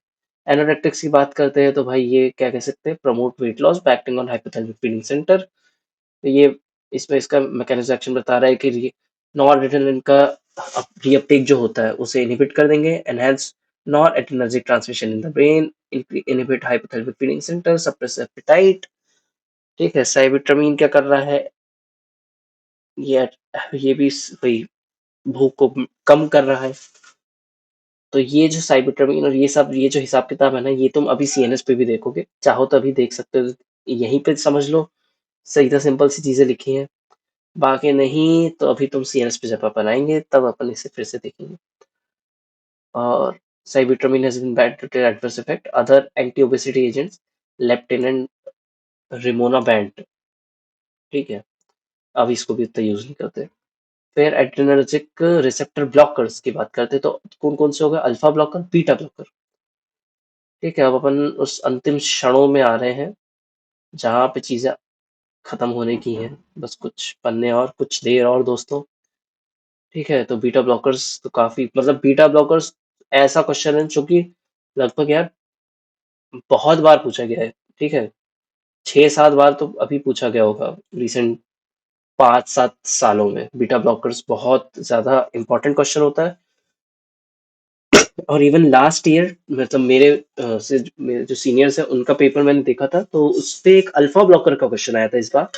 एनोरेक्टिक्स की बात करते हैं तो भाई ये क्या कह सकते हैं, promote weight loss by acting on hypothalamic feeding centre. तो ये इसमें इसका मैकेनिज्म एक्शन बता रहा है कि नॉरएड्रेनालिन का रीअपटेक जो होता है उसे इनहिबिट कर देंगे, enhance noradrenergic transmission in the brain, inhibit hypothalamic feeding centre, suppress appetite. ठीक है, साइबिट्रामिन क्या कर रहा है, ये ये भी वही भूख को कम कर रहा है। तो ये जो साइबरट्रमिन और ये जो हिसाब किताब है ना, ये तुम अभी सीएनएस पे भी देखोगे, चाहो तो अभी देख सकते हो, यहीं पे समझ लो, सीधा सिंपल सी चीजें लिखी हैं। बाकी नहीं तो अभी तुम सीएनएस पे जब अपन आएंगे तब अपन इसे फिर से देखेंगे। और sibutramine has been banned due adverse effect other anti obesity agents, leptin and rimonabant. ठीक है, अब इसको भी इतना यूज नहीं करते। फिर एड्रेनर्जिक रिसेप्टर ब्लॉकर्स की बात करते हैं तो कौन कौन से हो गए, अल्फा ब्लॉकर, बीटा ब्लॉकर। ठीक है, अब अपन उस अंतिम क्षणों में आ रहे हैं जहाँ पे चीजें खत्म होने की हैं, बस कुछ पन्ने और कुछ देर और दोस्तों। ठीक है, तो बीटा ब्लॉकर्स तो काफी, मतलब बीटा ब्लॉकर्स ऐसा क्वेश्चन है जो कि लगभग यार बहुत बार पूछा गया है। ठीक है, 6-7 बार तो अभी पूछा गया होगा रिसेंट 5-7 सालों में। बीटा ब्लॉकर्स बहुत ज्यादा इंपॉर्टेंट क्वेश्चन होता है। और इवन लास्ट ईयर मतलब मेरे जो सीनियर्स है उनका पेपर मैंने देखा था, तो उस पे एक अल्फा ब्लॉकर का क्वेश्चन आया था इस बार,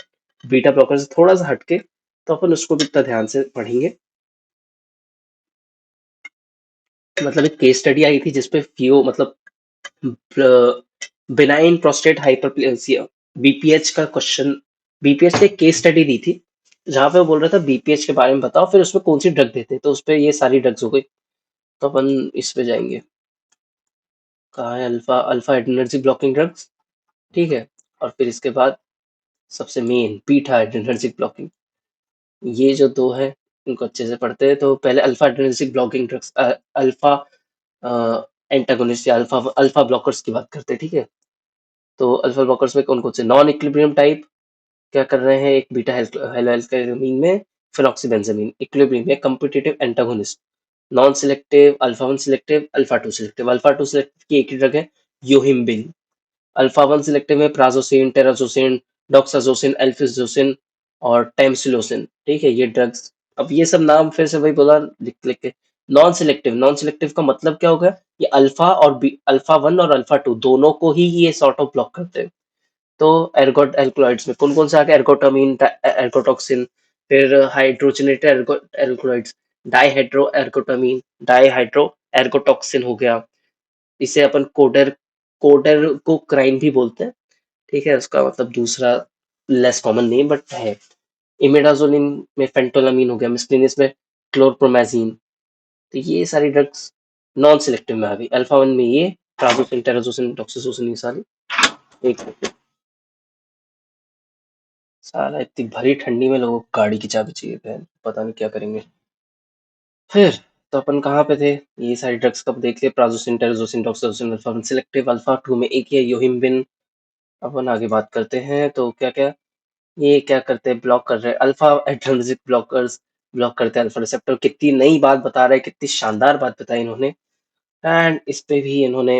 बीटा ब्लॉकर से थोड़ा सा हटके, तो अपन उसको भी इतना ध्यान से पढ़ेंगे। मतलब एक केस स्टडी आई थी जिसपे फीओ मतलब बिनाइन प्रोस्टेट हाइपरप्लेसिया, बीपीएच का क्वेश्चन, बीपीएच पे केस स्टडी दी थी जहां पे वो बोल रहा था बीपीएच के बारे में बताओ, फिर उसमें कौन सी ड्रग देते, तो उस पे ये सारी ड्रग्स हो गई। तो अपन इस पे जाएंगे, कहा है alpha alpha adrenergic blocking drugs. ठीक है, और फिर इसके बाद सबसे मेन बीटा एड्रेनर्जिक ब्लॉकिंग, ये जो दो है इनको अच्छे से पढ़ते हैं। तो पहले alpha adrenergic blocking drugs, alpha antagonist या अल्फा अल्फा ब्लॉकर्स की बात करते हैं। ठीक है, तो अल्फा ब्लॉकर्स में कौन कौन से, नॉन इक्विलिब्रियम टाइप क्या कर रहे हैं, एक बीटा हेलोएल्केनमीन में फेनॉक्सीबेंजामीन, इक्विलिब्रियम में competitive antagonist, non selective, alpha 1 selective, alpha 2 selective. Alpha 2 selective की एक ही ड्रग है, योहिम्बिन। अल्फा 1 सिलेक्टिव में प्राजोसिन, टेराजोसिन, डॉक्साजोसिन, एल्फिजोसिन और टेम्सिलोसिन। ठीक है, ये ड्रग्स, अब ये सब नाम फिर से वही बोला लिख लिख के। नॉन सिलेक्टिव का मतलब क्या होगा, ये अल्फा और अल्फा 1 और अल्फा 2 दोनों को ही ये सॉर्ट ऑफ ब्लॉक करते हैं। तो एर्गोट एल्कलॉइड्स में कौन कौन से आ गए, एर्गोटामिन, एर्गोटॉक्सिन, फिर hydrogenated alkaloids, dihydro ergotamine, dihydro ergotoxine हो गया। इसे अपन कोडर कोडर को क्राइन भी बोलते हैं। ठीक है, उसका मतलब दूसरा लेस कॉमन नेम बट है। इमिडाजोलिन में फेंटोलामीन हो गया, मिस्लिनिस में क्लोरप्रोमाजीन। तो ये सारी ड्रग्स नॉन सिलेक्टिव में आ गई। अल्फा 1 में ये ट्राजोसिन, टेराजोसिन, डॉक्साजोसिन, ये सारी। एक साला इतनी भरी ठंडी में लोगों को गाड़ी की चाबी चाहिए बहन, पता नहीं क्या करेंगे। फिर तो अपन कहाँ पे थे? ये सारी ड्रग्स कब देख लिए, prazosin, terazosin, doxazosin, alpha selective alpha 2 में एक ही है योहिम्बिन। अपन आगे बात करते हैं तो क्या क्या ये क्या करते हैं, ब्लॉक कर रहे हैं अल्फा एड्रेनर्जिक ब्लॉकर्स, ब्लॉक करते हैं अल्फा रिसेप्टर। कितनी नई बात बता रहे हैं, कितनी शानदार बात बताई इन्होंने। एंड इस पे भी इन्होंने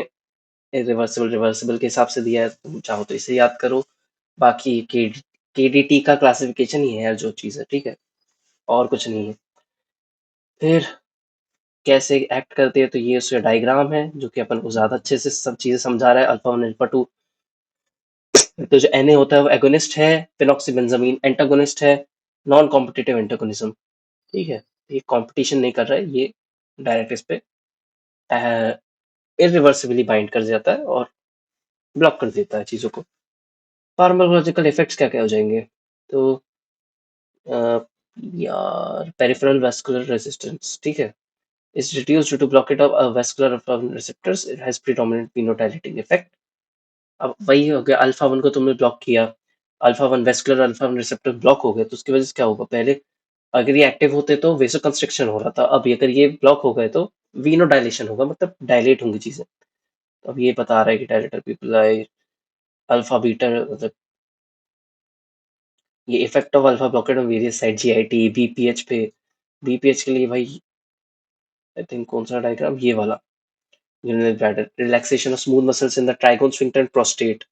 रिवर्सिबल रिवर्सिबल के हिसाब से दिया है, तुम चाहो तो इसे याद करो। बाकी केडीटी का क्लासिफिकेशन ही है यार जो चीज़ है, ठीक है, और कुछ नहीं है। फिर कैसे एक्ट करते हैं तो ये उसका डायग्राम है जो कि अपन को ज्यादा अच्छे से सब चीजें समझा रहा है। अल्फा वन अल्फा टू, तो जो Na होता है वो एगोनिस्ट है, फिनॉक्सीबेंजामीन एंटागोनिस्ट है, नॉन कॉम्पिटिटिव एंटागोनिज्म, ठीक है। ये कंपटीशन नहीं कर रहा है, ये डायरेक्ट इस पे इरिवर्सिबली बाइंड कर जाता है और ब्लॉक कर देता है चीजों को। फार्माकोलॉजिकल इफेक्ट्स क्या क्या हो जाएंगे तो अ, यार पेरिफेरल वास्कुलर रेजिस्टेंस, ठीक है, is reduced due to blockade of vascular receptors. It has predominant phenotypic effect. अब वही हो गया, अल्फा वन को तुमने ब्लॉक किया, alpha one vascular alpha one receptor block हो गया, तो उसकी वजह से क्या होगा, पहले अगर ये एक्टिव होते तो वेसो कंस्ट्रक्शन हो रहा था, अब अगर ये ब्लॉक हो गए तो वीनो डायलेशन होगा, मतलब डायलेट होंगी चीजें। तो अब ये बता रहा है कि डायलेटर पीपल अल्फा बीटा, मतलब ये effect of alpha blockade on various site GIT BPH पे। बीपीएच के लिए भाई आई थिंक कौन सा डायग्राम, ये वाला, urinary bladder relaxation of smooth muscles in the trigone sphincter and prostate.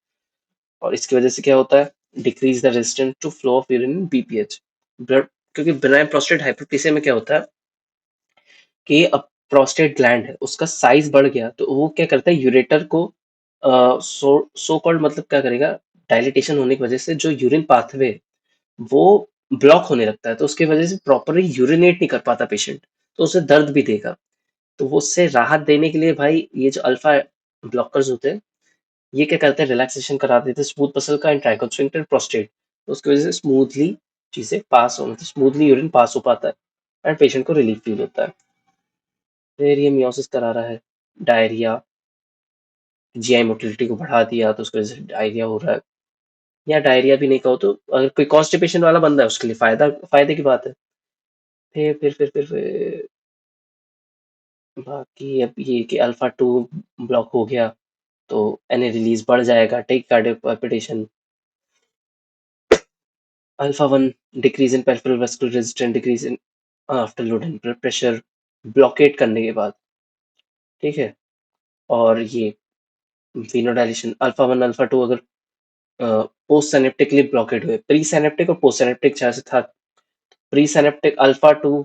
और इसकी वजह से क्या होता है, decrease the resistance to flow of urine in BPH blood. क्योंकि बिनाइन प्रोस्टेट हाइपरप्लेसिया में क्या होता है कि अब प्रोस्टेट ग्लैंड है उसका साइज बढ़ गया, तो वो क्या करता है यूरेटर को सो कॉल्ड, मतलब क्या करेगा, डायलिटेशन होने की वजह से जो यूरिन पाथवे वो ब्लॉक होने लगता है, तो उसकी वजह से प्रॉपरली यूरिनेट नहीं कर पाता पेशेंट, तो उसे दर्द भी देगा। तो वो उससे राहत देने के लिए भाई ये जो अल्फा ब्लॉकर्स होते हैं, ये क्या करते हैं, रिलैक्सेशन करा देते हैं स्मूथ मसल का एंड ट्राइगोन स्फिंक्टर प्रोस्टेट, तो उसकी वजह से स्मूथली चीजें पास हो, मतलब स्मूथली यूरिन पास हो पाता है एंड पेशेंट को रिलीफ फील होता है। फिर ये मियोसिस करा रहा है, डायरिया, जीआई मोटिलिटी को बढ़ा दिया तो उसकी वजह से डायरिया हो रहा है, या डायरिया भी नहीं कहो तो अगर कोई कॉन्स्टिपेशन वाला बंदा है उसके लिए फायदे की बात है। फिर बाकी अब ये कि अल्फा टू ब्लॉक हो गया तो एनए रिलीज बढ़ जाएगा, tachycardia palpitation, alpha one decrease in peripheral vascular resistance, decrease in afterload and blood pressure blockade करने के बाद, ठीक है। और ये venodilation alpha one alpha two अगर पोस्ट सिनेप्टिकली ब्लॉकेट हुए, प्री सिनेप्टिक और पोस्ट सिनेप्टिक जहाँ से था, presynaptic alpha two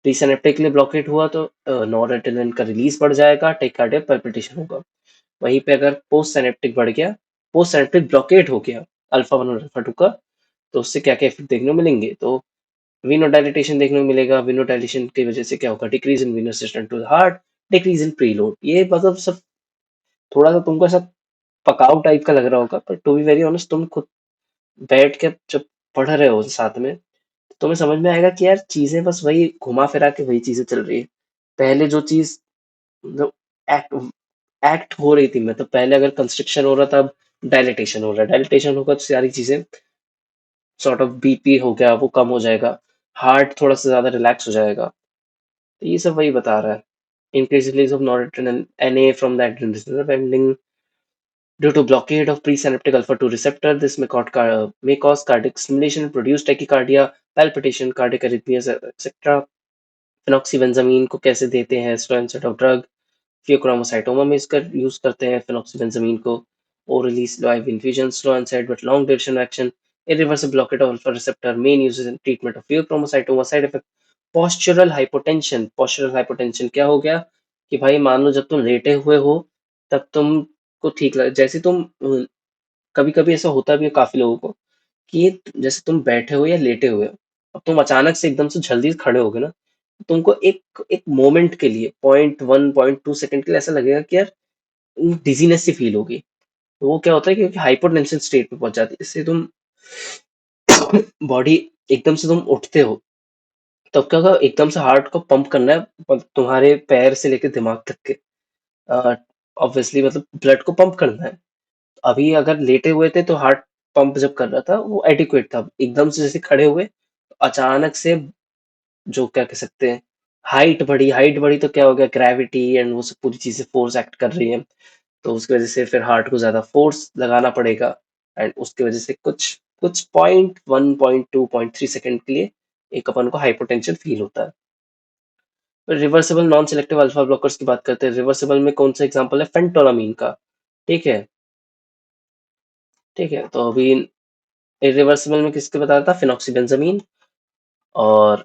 presynaptic के लिए ब्लॉकेट हुआ तो नॉर एड्रेनलिन का रिलीज बढ़ जाएगा, टेकार्डियक पल्पिटेशन होगा। वहीं पे अगर पोस्ट सिनेप्टिक बढ़ गया, पोस्ट सिनेप्टिक ब्लॉकेट हो गया अल्फा वन और अल्फा टू का, तो उससे क्या क्या इफेक्ट देखने को मिलेंगे, तो विनोडाइलेटेशन देखने को मिलेगा। विनोडाइलेशन की वजह से क्या होगा, decrease in venous resistance to the heart, decrease in preload. ये मतलब सब थोड़ा सा तुमको ऐसा पकाऊ टाइप का लग रहा होगा, पर टू बी वेरी ऑनेस्ट तुम खुद बैठ के जब पढ़ रहे हो साथ में, तो तुम्हें समझ में आएगा कि यार चीजें बस वही घुमा फिरा के वही चीजें चल रही है। पहले जो चीज मतलब एक्ट एक्ट हो रही थी, मतलब पहले अगर कंस्ट्रक्शन हो रहा था, अब डायलिटेशन हो रहा है, डायलिटेशन होगा तो सारी चीजें सॉर्ट ऑफ बीपी हो गया वो कम हो जाएगा, हार्ट थोड़ा सा ज्यादा रिलैक्स हो जाएगा। तो ये सब वही बता रहा है। Increased release of noradrenaline Na from the adrenal pending due to blockade of presynaptic alpha-2 receptor. This may cause cardiac stimulation, produce tachycardia, palpitation, cardiac arrhythmias, etc. फिनॉक्सीबेंजामीन को कैसे देते हैं, स्लो onset of drug, फियोक्रोमोसाइटोमा में इसका यूज करते हैं फिनॉक्सीबेंजामीन को, orally slow IV infusion, slow onset but long duration action, irreversible blockade of alpha receptor, main uses in treatment of pheochromocytoma, side effect postural hypotension। postural hypotension क्या हो गया कि भाई मान लो जब तुम लेटे हुए हो तब तुमको ठीक लग, जैसे तुम कभी कभी ऐसा होता भी है काफी लोगों को कि जैसे तुम बैठे हो या लेटे हुए हो, अब तुम अचानक से एकदम से जल्दी खड़े हो गए ना, तुमको एक एक मोमेंट के लिए 0.1 0.2 सेकंड के लिए ऐसा लगेगा कि यार डिजीनेस सी फील होगी। तो वो क्या होता है क्योंकि हाइपोटेंशन स्टेट में पहुंच जाती है, इससे तुम बॉडी एकदम से तुम उठते हो, तब क्या होगा, एकदम से हार्ट को पंप करना है, तुम्हारे पैर से लेकर दिमाग तक के, ऑब्वियसली मतलब ब्लड को पंप करना है। अभी अगर लेटे हुए थे तो हार्ट पंप जब कर रहा था वो एडिक्वेट था। एकदम से जैसे खड़े हुए, अचानक से जो क्या कह सकते हैं, हाइट बढ़ी तो क्या हो गया, ग्रेविटी एंड वो सब पूरी चीजें फोर्स एक्ट कर रही है, तो उसकी वजह से फिर हार्ट को ज्यादा फोर्स लगाना पड़ेगा, एंड उसकी वजह से कुछ कुछ .1 .2 .3 सेकंड के लिए एक अपन को हाइपोटेंशन फील होता है। Reversible non selective alpha blockers की बात करते हैं। रिवर्सिबल में कौन सा एग्जांपल है, फेंटोलामीन का। ठीक है, ठीक है, तो अभी इरिवर्सिबल में किसके बताया था, फिनॉक्सीबेंजामीन। और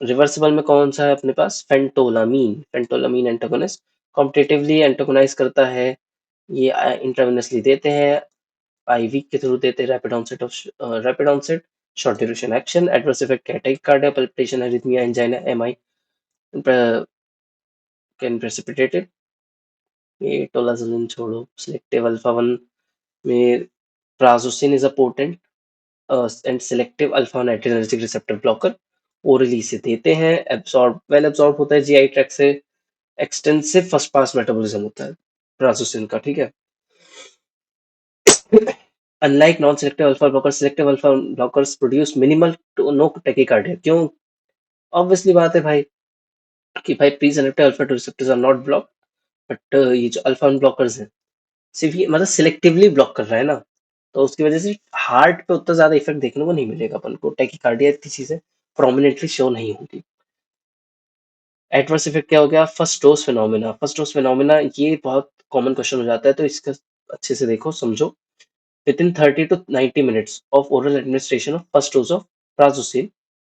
रिवर्सिबल में कौन सा है अपने पास, फेंटोलामीन। फेंटोलामीन एंटागोनिस्ट कॉम्पिटिटिवली एंटागोनाइज करता है। ये इंट्रावेनसली देते हैं, आईवी के थ्रू देते हैं, rapid onset, short duration action, adverse effect tachycardia, palpitation, arrhythmia, angina, MI can precipitated. ये टोलाजोलिन छोड़ो, सिलेक्टिव अल्फा 1 में prazosin is a potent and selective alpha adrenergic receptor blocker. Orally से देते हैं, एब्सॉर्ब वेल एब्सॉर्ब होता है जीआई ट्रैक से, एक्सटेंसिव फर्स्ट पास मेटाबॉलिज्म होता है प्राजोसिन का। ठीक है, unlike non selective alpha blocker, selective alpha blockers produce minimal to no tachycardia. क्यों, ऑब्वियसली बात है भाई कि भाई pre selective alpha 2 receptors are not block, but ये जो अल्फा 1 ब्लॉकर्स हैं सिर्फ ये मतलब सिलेक्टिवली ब्लॉक कर रहा है ना, तो उसकी वजह से हार्ट पे उतना ज्यादा इफेक्ट देखने को नहीं मिलेगा अपन को, टैकिकार्डिया इतनी चीजें प्रोमिनेंटली शो नहीं होगी। एडवर्स इफेक्ट क्या हो गया, first dose phenomena. First dose phenomena ये बहुत कॉमन क्वेश्चन हो जाता है, तो इसका अच्छे से देखो समझो। Within 30 to 90 minutes of oral administration of first dose of prazosin,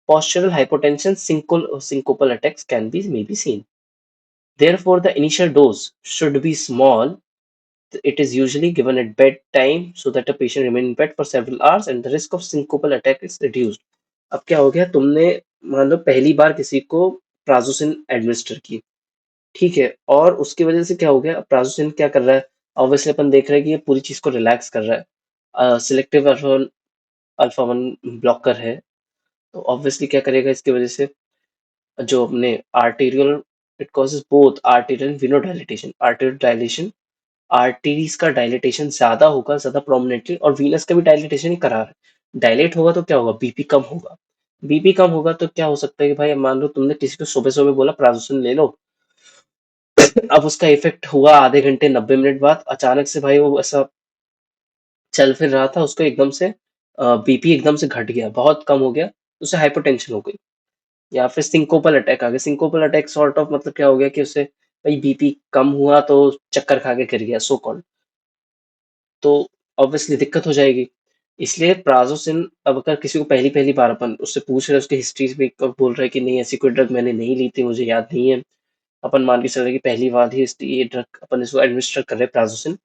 postural hypotension, syncopal attacks may be seen. Therefore, the initial dose should be small. It is usually given at bedtime so that the patient remain in bed for several hours and the risk of syncopal attack is reduced. अब क्या हो गया, तुमने मान लो पहली बार किसी को प्राजोसिन एडमिनिस्टर की, ठीक है, और उसकी वजह से क्या हो गया, प्राजोसिन क्या कर रहा है, ऑब्वियसली अपन देख रहे हैं कि ये पूरी चीज को रिलैक्स कर रहा है, सिलेक्टिव अल्फा 1 ब्लॉकर है, तो ऑब्वियसली क्या करेगा इसकी वजह से, जो अपने arterial, it causes both arterial venodilatation, arterial dilation, arteries का डायलेटेशन ज्यादा होगा, ज्यादा प्रोमिनेंटली, और वीनस का भी डायलेटेशन ही करा रहा है। डायलेट होगा तो क्या होगा, बीपी कम होगा। बीपी कम होगा तो क्या हो सकता है कि भाई मान लो तुमने किसी को सुबह सुबह बोला प्राजोसिन ले लो, अब उसका इफेक्ट हुआ आधे घंटे 90 मिनट बाद, अचानक से भाई वो ऐसा चल फिर रहा था, उसको एकदम से बीपी एकदम से घट गया, बहुत कम हो गया, उसे हाइपरटेंशन हो गई, या फिर सिंकोपल अटैक आ गया। सिंकोपल अटैक सॉर्ट ऑफ मतलब क्या हो गया कि उसे भाई बीपी कम हुआ तो चक्कर खा के गिर गया, सो कॉल्ड, तो ऑब्वियसली दिक्कत हो जाएगी। इसलिए प्राजोसिन, अब अगर किसी को पहली पहली बार अपन उससे पूछ रहे हैं, उसकी हिस्ट्री में बोल रहे हैं कि नहीं ऐसी कोई ड्रग मैंने नहीं ली थी, मुझे याद नहीं है, अपन मान के चल रहे हैं कि पहली बार ही ये ड्रग अपन इसको एडमिनिस्टर कर रहे हैं प्राजोसिन,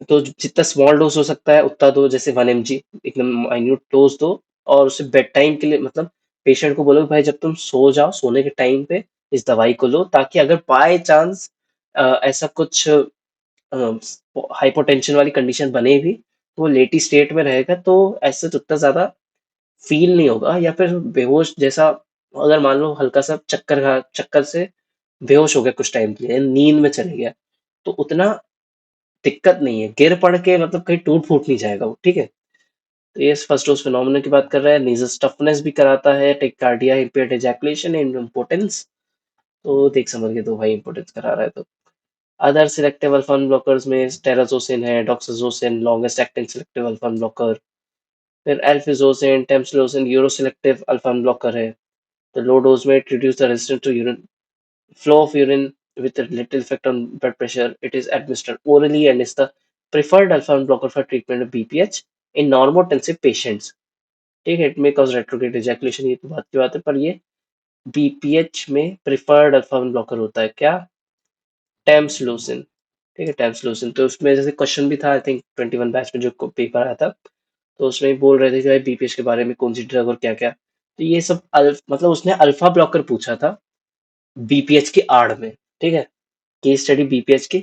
तो जितना स्मॉल डोज हो सकता है उतना दो, जैसे 1 mg एकदम माइन्यूट डोज दो, और उसे बेड टाइम के लिए मतलब पेशेंट को बोलो कि भाई जब तुम सो जाओ, सोने के टाइम पे इस दवाई को लो, ताकि अगर बाय चांस ऐसा कुछ हाइपोटेंशन वाली कंडीशन बने भी, तो वो लेटी स्टेट में रहेगा, तो ऐसे तो उतना ज्यादा फील नहीं होगा, या फिर बेहोश जैसा, अगर मान लो हल्का सा चक्कर से बेहोश हो गया कुछ टाइम के लिए, नींद में चले गया, तो उतना दिक्कत नहीं है, गिर पड़ के मतलब कहीं टूट फूट नहीं जाएगा वो। ठीक है, तो ये फर्स्ट डोज फिनोमेना की बात कर रहा है। नीजल स्टफनेस भी कराता है, tachycardia, impaired ejaculation and importance, तो देख समझ के तो भाई इम्पोर्टेंस करा रहा है। तो अदर सिलेक्टिव अल्फा ब्लॉकर्स में टेराजोसिन है, doxazosin longest acting selective alpha blocker, फिर alfuzosin, tamsulosin uroselective alpha blocker है। तो लो डोज में it reduce the resistance to urine flow of urine with a little effect on blood pressure. It is administered orally and is the preferred alpha blocker for treatment of BPH in normotensive patients. ठीक है, it may cause retrograde ejaculation, ये तो बात की बात है, पर ये बीपीएच में प्रिफर्ड अल्फा ब्लॉकर होता है क्या, टेम्सलोसिन। ठीक है, टेम्सलोसिन, तो उसमें जैसे क्वेश्चन भी था आई थिंक 21 बैच में जो पेपर आया था, तो उसमें बोल रहे थे कि भाई बीपीएच के बारे में कौन सी ड्रग और क्या क्या, तो ये सब मतलब उसने अल्फा ब्लॉकर पूछा था बीपीएच की आड़ में। ठीक है, केस स्टडी बीपीएच की,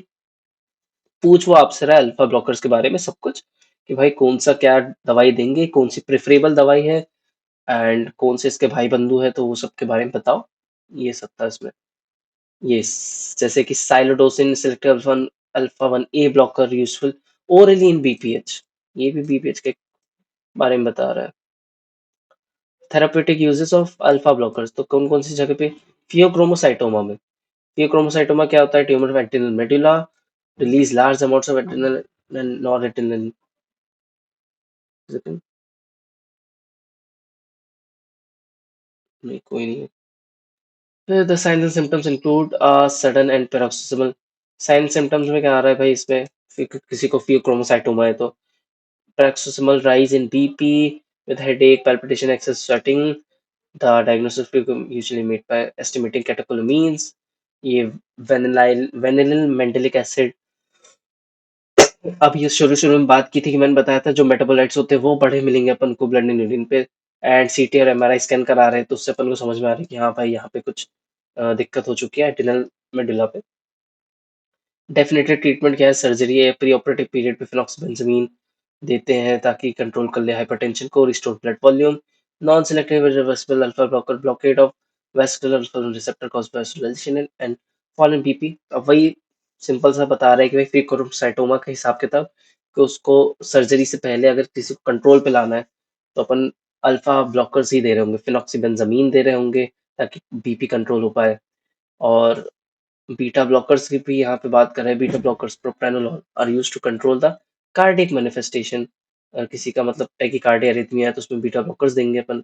पूछ वो आपसे रहा है अल्फा ब्लॉकर्स के बारे में सब कुछ, कि भाई कौन सा क्या दवाई देंगे, कौन सी प्रेफरेबल दवाई है, एंड कौन से इसके भाई बंधु है, तो वो सब के बारे में बताओ। ये सब था इसमें। ये जैसे कि साइलोडोसिन सिलेक्टिव अल्फा 1 ए ब्लॉकर यूजफुल ओरली इन बीपीएच, ये भी बीपीएच के बारे में बता रहा है। Therapeutic uses of alpha blockers, तो कौन कौन सी जगह पे? फियोक्रोमोसाइटोमा में। फियोक्रोमोसाइटोमा क्या होता है? Tumour of एंटिनल medulla, release large amounts of एंटिनल and non एंटिनल। नहीं, कोई नहीं है। The science and symptoms include sudden and paroxysmal. Sign symptoms में क्या आ रहा है भाई इसमें? किसी को फियोक्रोमोसाइटोमा है तो paroxysmal rise in BP with headache, palpitation, excess sweating. The diagnosis usually made by estimating catecholamines. ये वेनिल मेंडेलिक एसिड। अब ये शुरू शुरू में बात की थी कि मैंने बताया था जो मेटाबोलाइट्स होते हैं वो बड़े मिलेंगे अपन को ब्लड एंड यूरिन पे। एंड सीटी और एमआरआई स्कैन करा रहे हैं तो उससे अपन को समझ में आ रहा है कि हाँ भाई यहाँ पे कुछ दिक्कत हो चुकी है एटिनल मेडुला पे। डेफिनेटली ट्रीटमेंट क्या है? सर्जरी है। प्री ऑपरेटिव पीरियड पे फिनॉक्सीबेंजामीन देते हैं ताकि कंट्रोल कर ले हाइपरटेंशन को, restore blood volume. Non selective reversible alpha blocker, blockade of vascular alpha receptor cause vascularisation and fall in BP. अब वही सिंपल सा बता रहा है कि भाई फिकोसाइटोमा का हिसाब किताब कि उसको सर्जरी से पहले अगर किसी को कंट्रोल पे लाना है तो अपन अल्फा ब्लॉकर्स ही दे रहे होंगे, फिनॉक्सीबेंजामीन दे रहे होंगे ताकि बीपी कंट्रोल हो पाए। और बीटा ब्लॉकर्स की भी यहाँ पे बात कर रहे हैं। Beta blockers propranolol are used to control the cardiac manifestation. किसी का मतलब टैकीकार्डिया अरिथमिया है तो उसमें बीटा ब्लॉकर्स देंगे अपन।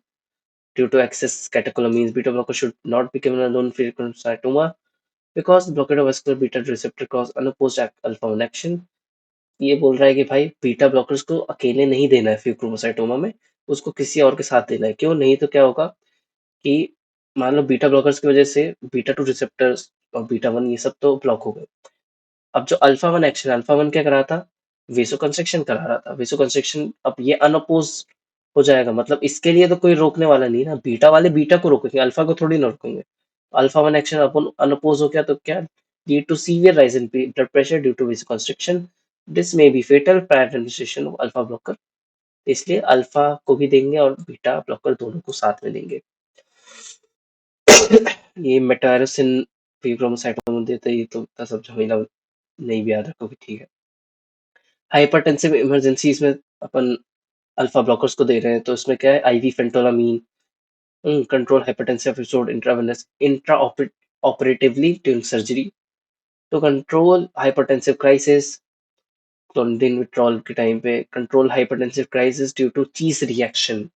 Due to excess catecholamines, beta blocker should not be given alone for pheochromocytoma because blockade of vascular beta receptor cause unopposed alpha 1 action. ये बोल रहा है कि भाई बीटा ब्लॉकर्स को अकेले नहीं देना है फिकोसाइटोमा में, उसको किसी और के साथ देना है। क्यों? नहीं तो क्या होगा कि मान लो बीटा ब्लॉकर्स की वजह से बीटा टू रिसेप्टर्स और बीटा वन ये सब तो ब्लॉक हो गए। अब जो alpha one action, alpha one क्या करा था? वेसो कंस्ट्रिक्शन करा रहा था। वेसो कंस्ट्रिक्शन अब ये अनअपोज हो जाएगा, मतलब इसके लिए तो कोई रोकने वाला नहीं ना। बीटा वाले बीटा को रोकेंगे, अल्फा को थोड़ी ना रोकेंगे। अल्फा वन एक्शन अपन अनअपोज हो गया तो क्या? Lead to severe rise in blood pressure due to vasoconstriction. This may be fatal prior administration of alpha blocker. इसलिए अल्फा को भी देंगे और बीटा ब्लॉकर दोनों को साथ में देंगे। ये मेटायरोसिन फिब्रोमोसाइटोमा देते ही तो इतना सब झमेला नहीं भी याद रखोगे, ठीक है। हाइपरटेंसिव इमरजेंसीज में अपन अल्फा ब्लॉकर्स को दे रहे हैं तो इसमें क्या है? IV phentolamine control hypertensive episode intravenous intraoperatively during surgery to control hypertensive crisis. Clonidine withdrawal के टाइम पे control hypertensive crisis due to cheese reaction.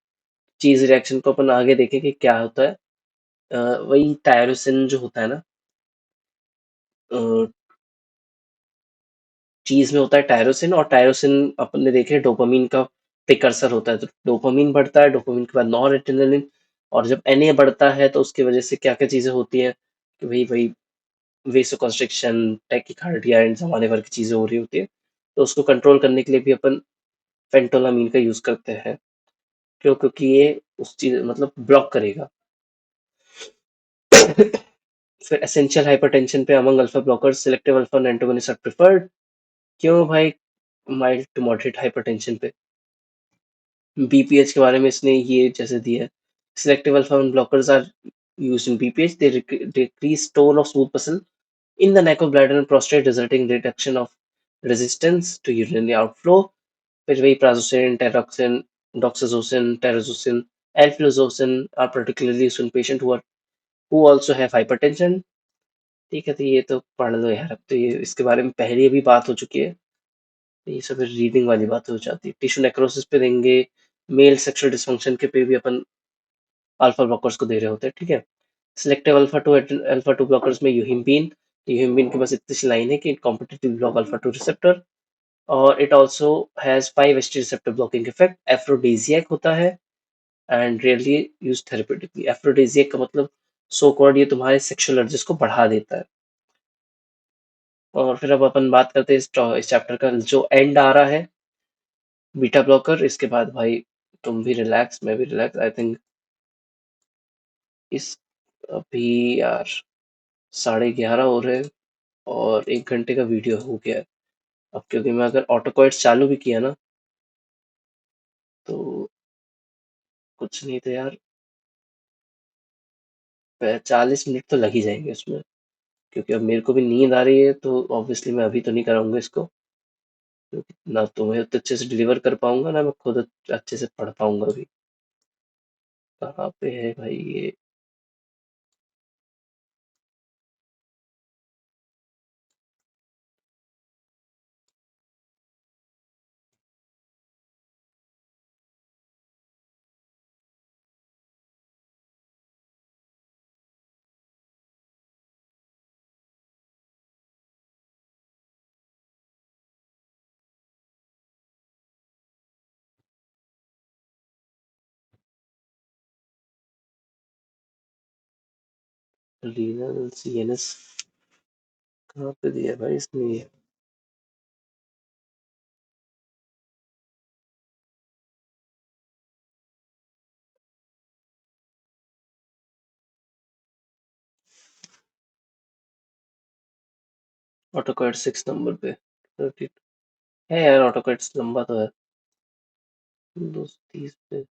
Cheese reaction को अपन आगे देखें कि क्या होता है। वही टायरोसिन जो होता है ना, चीज में होता है टायरोसिन, और टायरोसिन अपन ने देखे डोपामीन का प्रिकर्सर होता है। तो डोपामीन बढ़ता है, डोपामीन के बाद नॉर एड्रेनालिन, और जब एनए बढ़ता है तो उसकी वजह से क्या क्या चीजें होती हैं कि भाई भाई वेसोकंस्ट्रिक्शन, टैकीकार्डिया एंड जमाने भर की चीजें हो रही होती है। तो उसको कंट्रोल करने के लिए भी अपन फेंटोलामीन का यूज करते हैं। क्यों? क्योंकि ये उस चीज मतलब ब्लॉक करेगा। फिर एसेंशियल हाइपरटेंशन पे among alpha blockers selective alpha antagonist are preferred. क्यों भाई? माइल्ड टू मॉडरेट हाइपरटेंशन पे। बीपीएच के बारे में इसने ये जैसे दिया है। Selective alpha 1 blockers are used in BPH. They decrease tone of smooth muscle in the neck of bladder and prostate, resulting in reduction of resistance to urinary outflow. फिर वही prazosin, tauroxin, doxazosin, terazosin, alfilzocin are particularly used in patients who also have hypertension. ठीक है, तो ये तो पढ़ लो यार। अब तो ये इसके बारे में पहले भी बात हो चुकी है। ये सब रीडिंग वाली बात हो जाती है। टिश्यू नेक्रोसिस पे देंगे। मेल सेक्सुअल डिसफंक्शन के पे भी अपन अल्फा ब्लॉकर्स को दे रहे होते हैं, ठीक है। सिलेक्टिव अल्फा टू ब्लॉकर्स में यूहिम्बीन। यूहिम्बीन के बस इतनी सी लाइन है कि competitive block alpha two receptor, और it also has 5-HT receptor blocking effect. Aphrodisiac होता है and rarely use therapeutically. Aphrodisiac का मतलब सो कॉल्ड ये तुम्हारे सेक्सुअल अर्जेस को बढ़ा देता है। और फिर अब अपन बात करते हैं इस चैप्टर का जो एंड आ रहा है, बीटा ब्लॉकर। इसके बाद भाई तुम भी रिलैक्स, मैं भी रिलैक्स। आई थिंक इस अभी यार 11:30 हो रहे हैं और 1 घंटे का वीडियो हो गया है। अब क्योंकि मैं अगर ऑटोकॉइट्स चालू भी किया ना तो कुछ नहीं तो यार 40 मिनट तो लग ही जाएंगे उसमें। क्योंकि अब मेरे को भी नींद आ रही है तो ऑब्वियसली मैं अभी तो नहीं कराऊंगा इसको। ना तुम्हें उतने अच्छे से डिलीवर कर पाऊंगा, ना मैं खुद अच्छे से पढ़ पाऊंगा भी। कहाँ पे है भाई ये? लीनल सीएनएस कहाँ पे दिया है भाई इसने ये? ऑटोकैड 6 नंबर पे 30 है यार, ऑटोकैड लंबा तो है। 230 पे।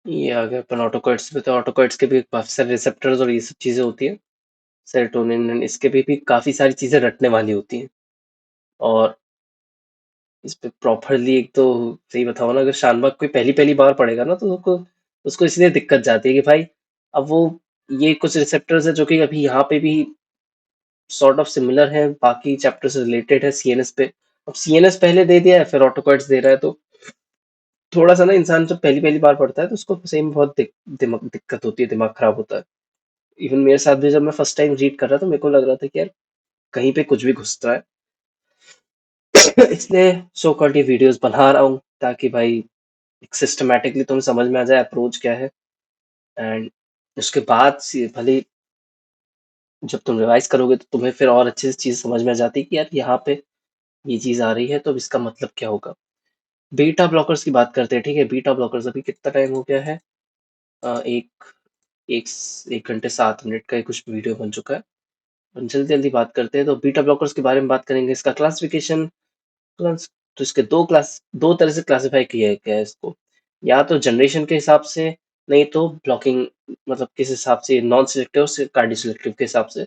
ये आ गया अपन ऑटोकैड्स पे। तो ऑटोकैड्स के भी काफी सारे रिसेप्टर्स और ये सब चीजें होती है। सेरोटोनिन इसके भी काफी सारी चीजें रटने वाली होती हैं। और इस पे प्रॉपरली एक तो सही बताओ ना, अगर शानबाग कोई पहली पहली बार पढ़ेगा ना तो उसको उसको इसलिए दिक्कत जाती है कि भाई अब वो ये कुछ रिसेप्टर्स है जो कि अभी यहाँ पे भी सॉर्ट ऑफ सिमिलर है, बाकी चैप्टर से रिलेटेड है सीएनएस पे। अब सीएनएस पहले दे दिया है, फिर ऑटोकैड्स दे रहा है, तो थोड़ा सा ना इंसान जब पहली पहली बार पढ़ता है तो उसको सही में बहुत दिमाग दिक्कत होती है, दिमाग खराब होता है। इवन मेरे साथ भी जब मैं फर्स्ट टाइम रीड कर रहा था, मेरे को लग रहा था कि यार कहीं पे कुछ भी घुसता है। इसलिए सो कॉल्ड ये वीडियोस बना रहा हूँ ताकि भाई एक सिस्टमैटिकली तुम्हें समझ में आ जाए अप्रोच क्या है। एंड उसके बाद भले जब तुम रिवाइज करोगे तो तुम्हें फिर और अच्छे से चीज समझ में आ जाती है कि यार यहाँ पे ये चीज आ रही है तो इसका मतलब क्या होगा। बीटा ब्लॉकर्स की बात करते हैं, ठीक है। बीटा ब्लॉकर्स अभी कितना टाइम हो गया है? एक एक 1 घंटे 7 मिनट का कुछ वीडियो बन चुका है। हम जल्दी जल्दी बात करते हैं। तो बीटा ब्लॉकर्स के बारे में बात करेंगे। इसका क्लासिफिकेशन, तो इसके दो तरह से क्लासिफाई किया गया है इसको। या तो जनरेशन के हिसाब से, नहीं तो ब्लॉकिंग, मतलब किस हिसाब से, नॉन सिलेक्टिव और कार्डियो सिलेक्टिव के हिसाब से।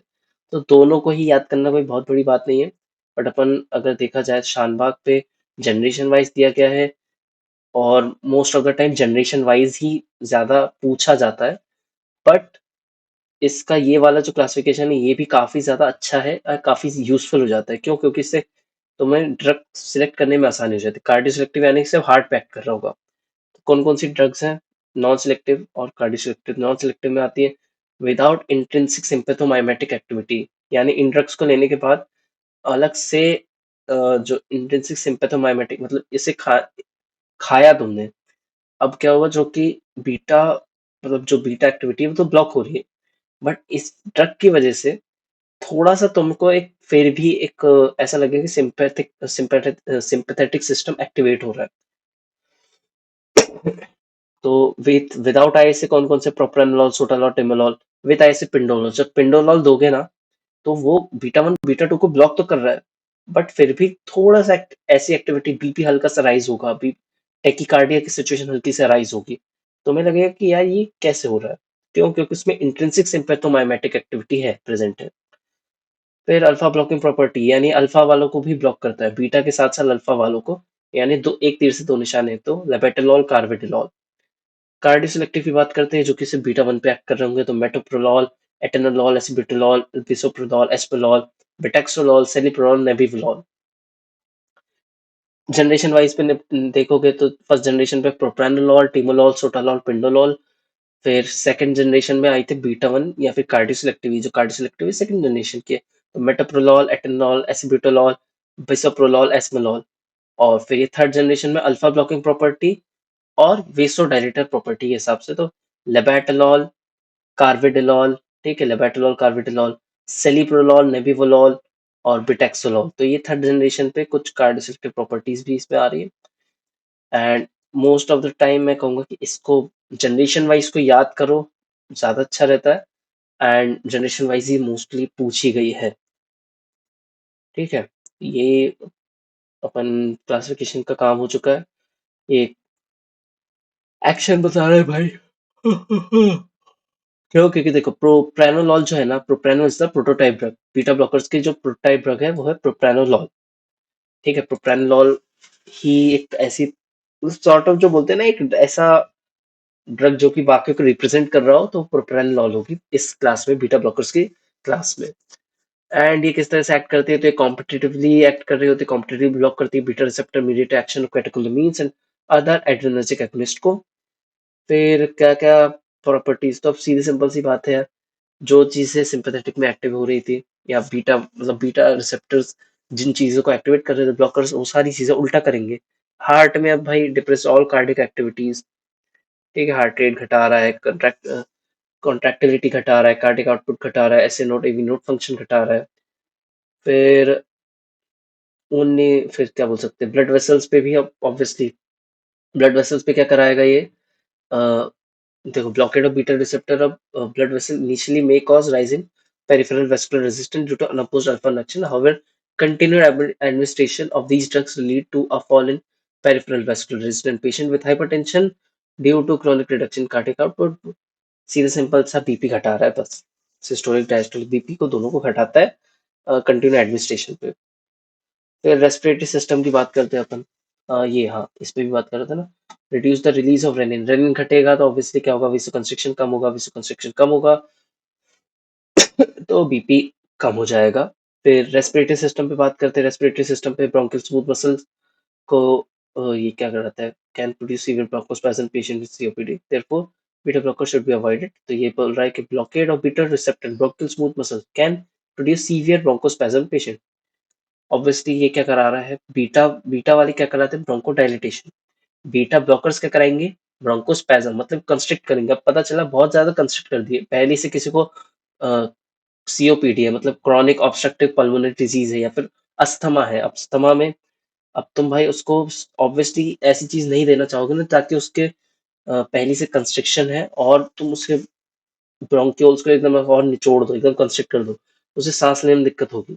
तो दोनों को ही याद करना कोई बहुत बड़ी बात नहीं है। बट अपन अगर देखा जाए शानबाग पे जनरेशन वाइज दिया गया है, और most of the time generation wise ही ज्यादा पूछा जाता है। बट इसका ये वाला जो क्लासिफिकेशन है ये भी काफी ज्यादा अच्छा है और काफी यूजफुल हो जाता है। क्यों? क्योंकि इससे तुम्हें ड्रग सिलेक्ट करने में आसानी हो जाती है। कार्डियो सिलेक्टिव यानी कि सिर्फ हार्ट पैक कर रहा होगा। तो कौन कौन सी ड्रग्स हैं नॉन सिलेक्टिव और कार्डियो सिलेक्टिव? नॉन सिलेक्टिव में आती है विदाउट इंट्रिंसिक सिंपैथोमाइमेटिक एक्टिविटी, यानी इन ड्रग्स को लेने के बाद अलग से जो इंट्रिंसिक सिंपैथोमाइमेटिक, मतलब इसे खाया तुमने, अब क्या होगा, जो कि बीटा, मतलब जो बीटा एक्टिविटी है वो तो ब्लॉक हो रही है, बट इस ड्रग की वजह से थोड़ा सा तुमको एक फिर भी एक ऐसा लगेगा कि सिंपैथेटिक सिस्टम एक्टिवेट हो रहा है। तो विदाउट आई से कौन कौन से? प्रोप्रानोलॉल, सोटानोल, टिमोलॉल। विद आई से पिंडोलॉल। जब पिंडोलॉल दोगे ना तो वो बीटा वन बीटा टू को ब्लॉक तो कर रहा है, बट फिर भी थोड़ा सा ऐसी एक्टिविटी, बीपी हल्का सा राइज होगा, अभी टेकिकार्डिया की सिचुएशन हल्की से राइज होगी, तो हमें लगेगा कि यार ये कैसे हो रहा है। क्यों? क्योंकि उसमें इंट्रिंसिक सिंपैथोमाइमेटिक एक्टिविटी है, प्रेजेंट है। फिर अल्फा ब्लॉकिंग प्रॉपर्टी, यानी अल्फा वालों को भी ब्लॉक करता है, बीटा के साथ साथ अल्फा वालों को। यानी दो, एक तीर से दो निशाने हैं, तो लेबेटालॉल, कार्वेडिलॉल। कार्डियो सिलेक्टिव की बात करते हैं जो कि सिर्फ बीटा वन पे एक्ट कर रहे होंगे, तो मेटोप्रोलॉल, एटेनोलॉल, एसिबिटोलॉल, बिसोप्रोलॉल, एस्पेलॉल, बेटेक्सोलॉल, सेलिप्रोलॉल, नेबिवलॉल। जनरेशन वाइज पे देखोगे तो फर्स्ट जनरेशन पे प्रोप्रानोलॉल, टिमोलॉल, सोटालॉल, पिंडोलॉल। फिर सेकंड जनरेशन में आई थी बीटा वन या फिर कार्डियो सिलेक्टिव, जो कार्डियो सिलेक्टिव सेकंड जनरेशन की है, तो मेटाप्रोलॉल, एटेनॉल, एसिबिटोलॉल, बिसोप्रोलॉल, एस्मोलॉल। और फिर ये थर्ड जनरेशन में अल्फा ब्लॉकिंग प्रॉपर्टी और वेसोडायलेटर प्रॉपर्टी के हिसाब से, तो लेबेटालॉल, कार्वेडिलॉल, ठीक है, लेबेटालॉल, कार्वेडिलॉल, सेलिप्रोलॉल, नेबिवोलॉल और बिटेक्सोलॉल। तो ये थर्ड जनरेशन पे कुछ कार्डियोसिलेक्टिव प्रॉपर्टीज भी इसमें आ रही है। And most of the time मैं कहूंगा कि इसको जनरेशन वाइज को याद करो, ज़्यादा अच्छा रहता है and generation wise he mostly पूछी गई है, ठीक है? ये अपन क्लासिफिकेशन का काम हो चुका है। ये एक्शन बता रहा है भाई। क्यों? क्योंकि देखो प्रोप्रानोलॉल जो है ना, प्रोप्रानोल is the prototype drug. Beta blockers की जो प्रोटोटाइप ड्रग है वो है प्रोप्रानोलॉल, ठीक है? प्रोप्रानोलॉल ही एक ऐसी सॉर्ट ऑफ जो बोलते हैं ना, एक ऐसा ड्रग जो कि बाकी को रिप्रेजेंट कर रहा हो, तो प्रोप्रानोलॉल होगी इस क्लास में, बीटा ब्लॉकर्स की क्लास में। एंड ये किस तरह से एक्ट करती है, तो ये कॉम्पिटिटिवली एक्ट कर रही होती है, कॉम्पिटिटिव ब्लॉक करती है beta receptor mediate action of catecholamines and other adrenergic agonist को। फिर क्या क्या प्रॉपर्टीज, तो अब सीधी सिंपल सी बात है, जो चीजें सिंपैथेटिक में एक्टिव हो रही थी या बीटा मतलब बीटा रिसेप्टर्स जिन चीजों को एक्टिवेट कर रहे थे ब्लॉकर्स, वो सारी चीजें उल्टा करेंगे हार्ट में। अब भाई डिप्रेस ऑल कार्डियक एक्टिविटीज, ठीक है? हार्ट रेट घटा रहा है, कॉन्ट्रैक्टिलिटी घटा रहा है, कार्डियक आउटपुट घटा रहा है, SA node AV node function घटा रहा है। फिर उन्हें फिर क्या बोल सकते हैं, ब्लड वेसल्स पे भी अब ऑब्वियसली ब्लड वेसल्स पे क्या कराएगा ये, अ, देखो blockade of beta receptor of blood vessel initially may cause rise in peripheral vascular resistance due to unopposed alpha induction. However, continued administration of these drugs will lead to a fall in peripheral vascular resistance. Patient with hypertension due to chronic reduction in cardiac output, सीधे सिंपल सा बीपी घटा रहा है बस, सिस्टोलिक डायस्टोलिक बीपी को दोनों को घटाता है कंटिन्यू एडमिनिस्ट्रेशन पे। फिर रेस्पिरेटरी सिस्टम की बात करते हैं अपन, ये हाँ इस पे भी बात कर रहे थे ना। Reduce the release of renin, renin घटेगा तो ऑब्वियसली क्या होगा, विसो कंस्ट्रिक्शन कम होगा, विसो कंस्ट्रिक्शन कम होगा तो बीपी कम हो जाएगा। फिर रेस्पिरेटरी सिस्टम पे बात करते हैं, रेस्पिरेटरी सिस्टम पे ब्रोंकियल स्मूथ मसल्स को ये क्या कराता है, can produce severe bronchospasm patient with COPD, therefore beta blocker should be avoided. तो ये बोल रहा है कि blockade of beta receptor bronchial smooth muscles can produce severe bronchospasm patient. Obviously ये क्या करा रहा है, बीटा बीटा वाले क्या कराते हैं, ब्रोंको डायलिटेशन। बीटा ब्लॉकर्स क्या कराएंगे, ब्रोंकोस्पैज्म मतलब कंस्ट्रिक्ट करेंगे। अब पता चला बहुत ज्यादा कंस्ट्रिक्ट कर दिए, पहले से किसी को सीओपीडी है मतलब क्रॉनिक ऑब्स्ट्रक्टिव पल्मोनरी डिजीज है या फिर अस्थमा है, अस्थमा में अब तुम भाई उसको ऑब्वियसली ऐसी चीज नहीं देना चाहोगे ना ताकि उसके पहले से कंस्ट्रिक्शन है और तुम उसके ब्रोंक्यूल्स को एकदम और निचोड़ दो, एकदम कंस्ट्रिक्ट कर दो, उसे सांस लेने में दिक्कत होगी।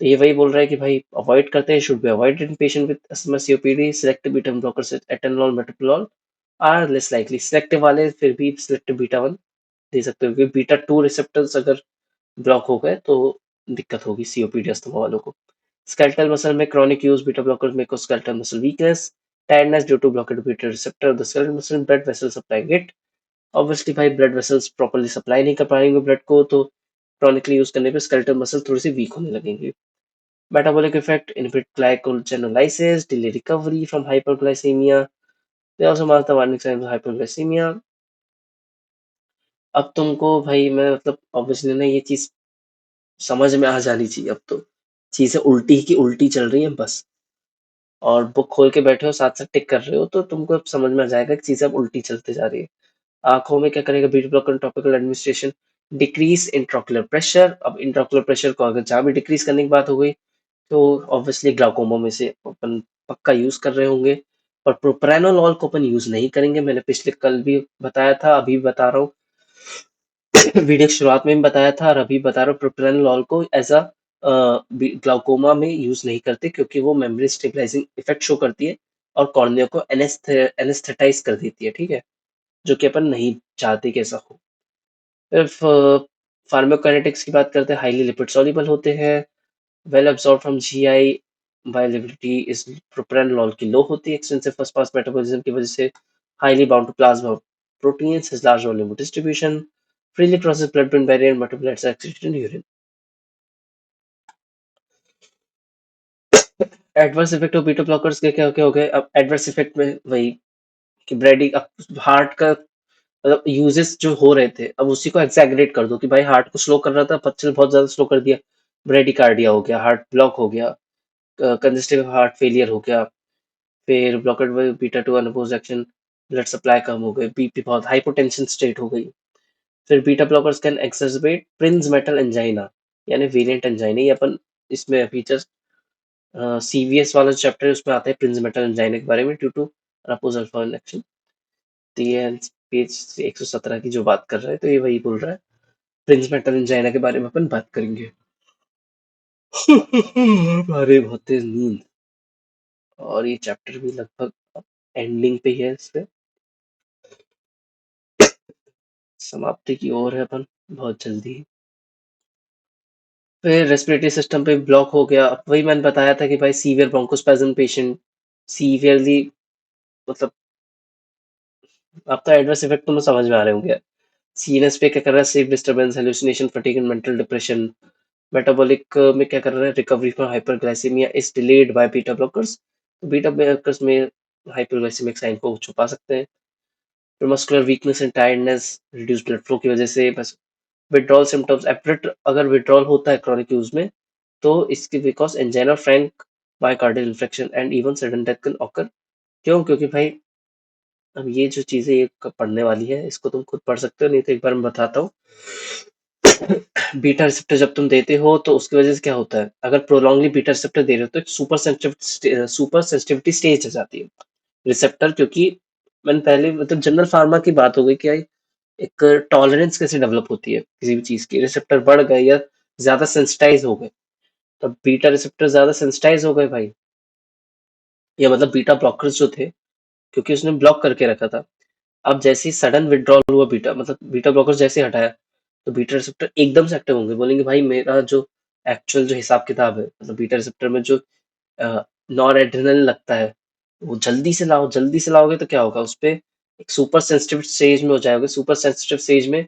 तो ये वही बोल रहा है कि भाई अवॉइड करते हैं, should be avoided in patient with asthma COPD. Selective beta blockers atenolol metoprolol are less likely, selective वाले फिर भी सिलेक्टिव बीटा 1 दे सकते हो क्योंकि बीटा 2 रिसेप्टर्स अगर ब्लॉक हो गए तो दिक्कत होगी सीओपीडी अस्थमा वालों को। स्केलेटल मसल में क्रॉनिक यूज बीटा ब्लॉकर्स में को skeletal muscle weakness, tiredness due to blockade beta receptor the skeletal muscle blood vessel supply it. Obviously भाई ब्लड वेसल्स प्रॉपर्ली सप्लाई नहीं कर पाएंगे ब्लड को, तो क्रॉनिकली यूज करने पे स्केलेटल मसल थोड़ी सी वीक होने लगेंगे। Metabolic effect inhibit glycogenolysis, delay recovery from hyperglycemia. They also mark the warning signs of hyperglycemia. अब तुमको भाई मैं मतलब ऑब्वियसली ना ये चीज समझ में आ जानी चाहिए, अब तो चीजें उल्टी की उल्टी चल रही हैं बस, और बुक खोल के बैठे हो साथ साथ टिक कर रहे हो तो तुमको अब समझ में आ जाएगा कि चीजें अब उल्टी चलते जा रही है। आंखों में क्या करेगा beta blocker topical administration, decrease intraocular pressure. अब इंट्राओकुलर प्रेशर को अगर जहाँ भी डिक्रीज करने की बात हो गई तो ऑब्वियसली ग्लाउकोमा में से अपन पक्का यूज कर रहे होंगे। और प्रोप्रानोलॉल को अपन यूज नहीं करेंगे, मैंने पिछले कल भी बताया था, अभी भी बता रहा हूँ वीडियो की शुरुआत में भी बताया था और अभी बता रहा हूँ, प्रोप्रानोलॉल को एज अ ग्लाउकोमा में यूज नहीं करते क्योंकि वो मेमोरी स्टेबलाइजिंग इफेक्ट शो करती है और कॉर्निया को एनेस्थेटाइज कर देती है, ठीक है? जो कि अपन नहीं चाहते कि ऐसा हो। फिर फार्माकोकाइनेटिक्स की बात करते हैं, हाईली लिपिड सॉल्युबल होते हैं, well absorb from GI, bioavailability इस प्रोप्रानोलॉल की लो होती है एक्सटेंसिव फर्स्ट पास मेटाबॉलिज्म की वजह से, highly bound to plasma proteins, has large volume of distribution, freely crosses blood-brain barrier and metabolites are excreted in urine. Adverse effect of beta blockers के क्या क्या हो गए, अब एडवर्स इफेक्ट में वही कि ब्रेडी अब हार्ट का मतलब यूजेस जो हो रहे थे अब उसी को एक्सैगरेट कर दो कि भाई हार्ट को स्लो कर रहा था, पच्चीस बहुत ज्यादा स्लो कर दिया, ब्रेडिकार्डिया हो गया, हार्ट ब्लॉक हो गया, कंजेस्टिव हार्ट फेलियर हो गया, फिर blockade by beta two unopposed action, blood supply कम हो गई, बीपी बहुत हाइपोटेंशन स्टेट हो गई। फिर beta blockers can exacerbate prinzmetal angina यानी वेरिएंट एंजाइना, ये अपन इसमें अभी जस्ट सीवीएस वाला चैप्टर है उसमें आता है प्रिंस मेटल एंजाइना के बारे में due to unopposed alpha action. Page 117 की जो बात कर रहा है, तो ये वही बोल रहा है। प्रिंस मेटल एंजाइना के बारे में अपन बात करेंगे। अरे बहुत तेज नींद। और ये चैप्टर भी लगभग एंडिंग पे ही है, इसलिए समाप्ति की ओर है अपन बहुत जल्दी। फिर रेस्पिरेटरी सिस्टम पे ब्लॉक हो गया। अब वही मैंने बताया था कि भाई सीवियर ब्रोंकोस्पेज्म पेशेंट, सीवियरली मतलब अब तो एडवर्स इफेक्ट तुम्हें समझ में आ रहे होंगे। सीएनएस पे क्या कर रहा है, sleep disturbance, hallucination, fatigue and mental depression. Metabolic में क्या कर रहा है, recovery from hyperglycaemia is delayed by beta blockers. Beta blockers में हाइपरग्लाइसेमिक साइन को छुपा सकते हैं। फिर muscular weakness and tiredness, reduce blood flow की वजह से। बस विड्रॉल सिम्टम्स, एप्रेट अगर विड्रॉल होता है क्रॉनिक यूज में, तो इसकी because angina Frank, myocardial infection and even sudden death can occur. क्यों? क्योंकि भाई अब ये जो चीजें ये पढ़ने वाली है, इसको तुम खुद पढ़ सकते हो, नहीं तो एक बार मैं बताता हूँ। बीटा रिसेप्टर जब तुम देते हो तो उसकी वजह से क्या होता है, अगर प्रोलॉन्गली बीटा रिसेप्टर दे रहे हो तो एक सुपर सेंसिटिविटी स्टेज आ जाती है रिसेप्टर। क्योंकि मैंने पहले मतलब जनरल फार्मा की बात हो गई कि एक टॉलरेंस कैसे डेवलप होती है किसी भी चीज की, रिसेप्टर बढ़ गए या ज्यादा सेंसिटाइज हो गए, तब बीटा रिसेप्टर ज्यादा सेंसिटाइज हो गए भाई, या मतलब बीटा ब्लॉकर्स जो थे, क्योंकि उसने ब्लॉक करके रखा था। अब जैसे ही सडन विड्रॉल हुआ बीटा, मतलब बीटा ब्लॉकर्स जैसे हटाया, तो बीटा रिसेप्टर एकदम से एक्टिव होंगे, बोलेंगे भाई मेरा जो एक्चुअल जो हिसाब किताब है, मतलब बीटा रिसेप्टर में जो नॉर एड्रेनल लगता है, वो जल्दी से लाओ। जल्दी से लाओगे तो क्या होगा, उस पे एक सुपर सेंसिटिव स्टेज में हो जाओगे। सुपर सेंसिटिव स्टेज में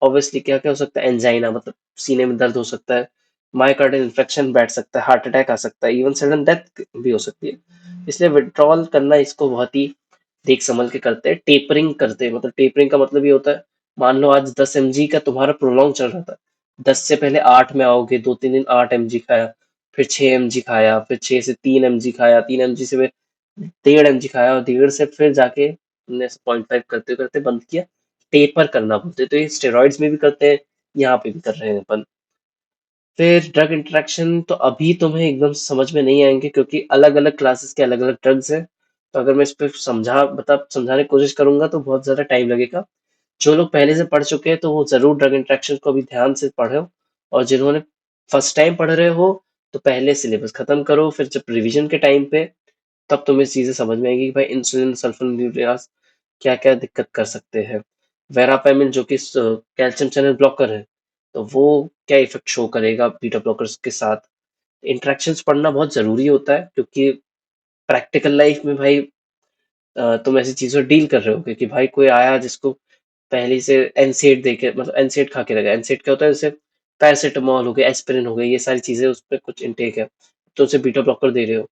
ऑब्वियसली क्या क्या हो सकता है, एंजाइना मतलब सीने में दर्द हो सकता है, मायोकार्डियल इन्फेक्शन बैठ सकता है, हार्ट अटैक आ सकता है, इवन सडन डेथ भी हो सकती है। इसलिए विड्रॉल करना इसको बहुत ही देख संभल के करते हैं, टेपरिंग करते हैं। मतलब टेपरिंग का मतलब ये होता है, मान लो आज 10 mg का तुम्हारा प्रोलॉन्ग चल रहा था, 10 से पहले 8 में आओगे, 2-3 दिन 8 mg खाया, फिर 6 mg खाया, फिर 6 से 3 mg खाया, 3 mg से फिर 1.5 mg खाया, और 1.5 से फिर जाके तुमने 0.5 करते करते बंद किया। टेपर करना बोलते हैं। तो ये स्टेरॉइड्स में भी करते हैं, यहाँ पे भी कर रहे हैं अपन। फिर ड्रग इंटरेक्शन तो अभी तुम्हें एकदम समझ में नहीं आएंगे, क्योंकि अलग अलग क्लासेस के अलग अलग ड्रग्स हैं। तो अगर मैं इस पे समझाने की कोशिश करूंगा तो बहुत ज्यादा टाइम लगेगा। जो लोग पहले से पढ़ चुके हैं तो वो जरूर ड्रग इंटरेक्शन को अभी ध्यान से पढ़ो, और जिन्होंने फर्स्ट टाइम पढ़ रहे हो तो पहले सिलेबस खत्म करो, फिर जब रिवीजन के टाइम पे तब तुम्हें चीजें समझ में आएगी कि भाई इंसुलिन सल्फोनिलुरेज क्या क्या दिक्कत कर सकते हैं। वेरापेमिन जो कि कैल्शियम चैनल ब्लॉकर है, तो वो क्या इफेक्ट शो करेगा बीटा ब्लॉकर्स के साथ। इंटरेक्शंस पढ़ना बहुत जरूरी होता है, क्योंकि प्रैक्टिकल लाइफ में भाई तुम ऐसी चीजों से डील कर रहे हो, क्योंकि भाई कोई आया जिसको पहले से एनसेड देके, मतलब एनसेड खा के लगा। एनसेड क्या होता है, जैसे पैरासिटामोल हो गया, एस्पिरिन हो गई, ये सारी चीजें उस पर कुछ इनटेक है, तो उसे बीटा ब्लॉकर दे रहे हो।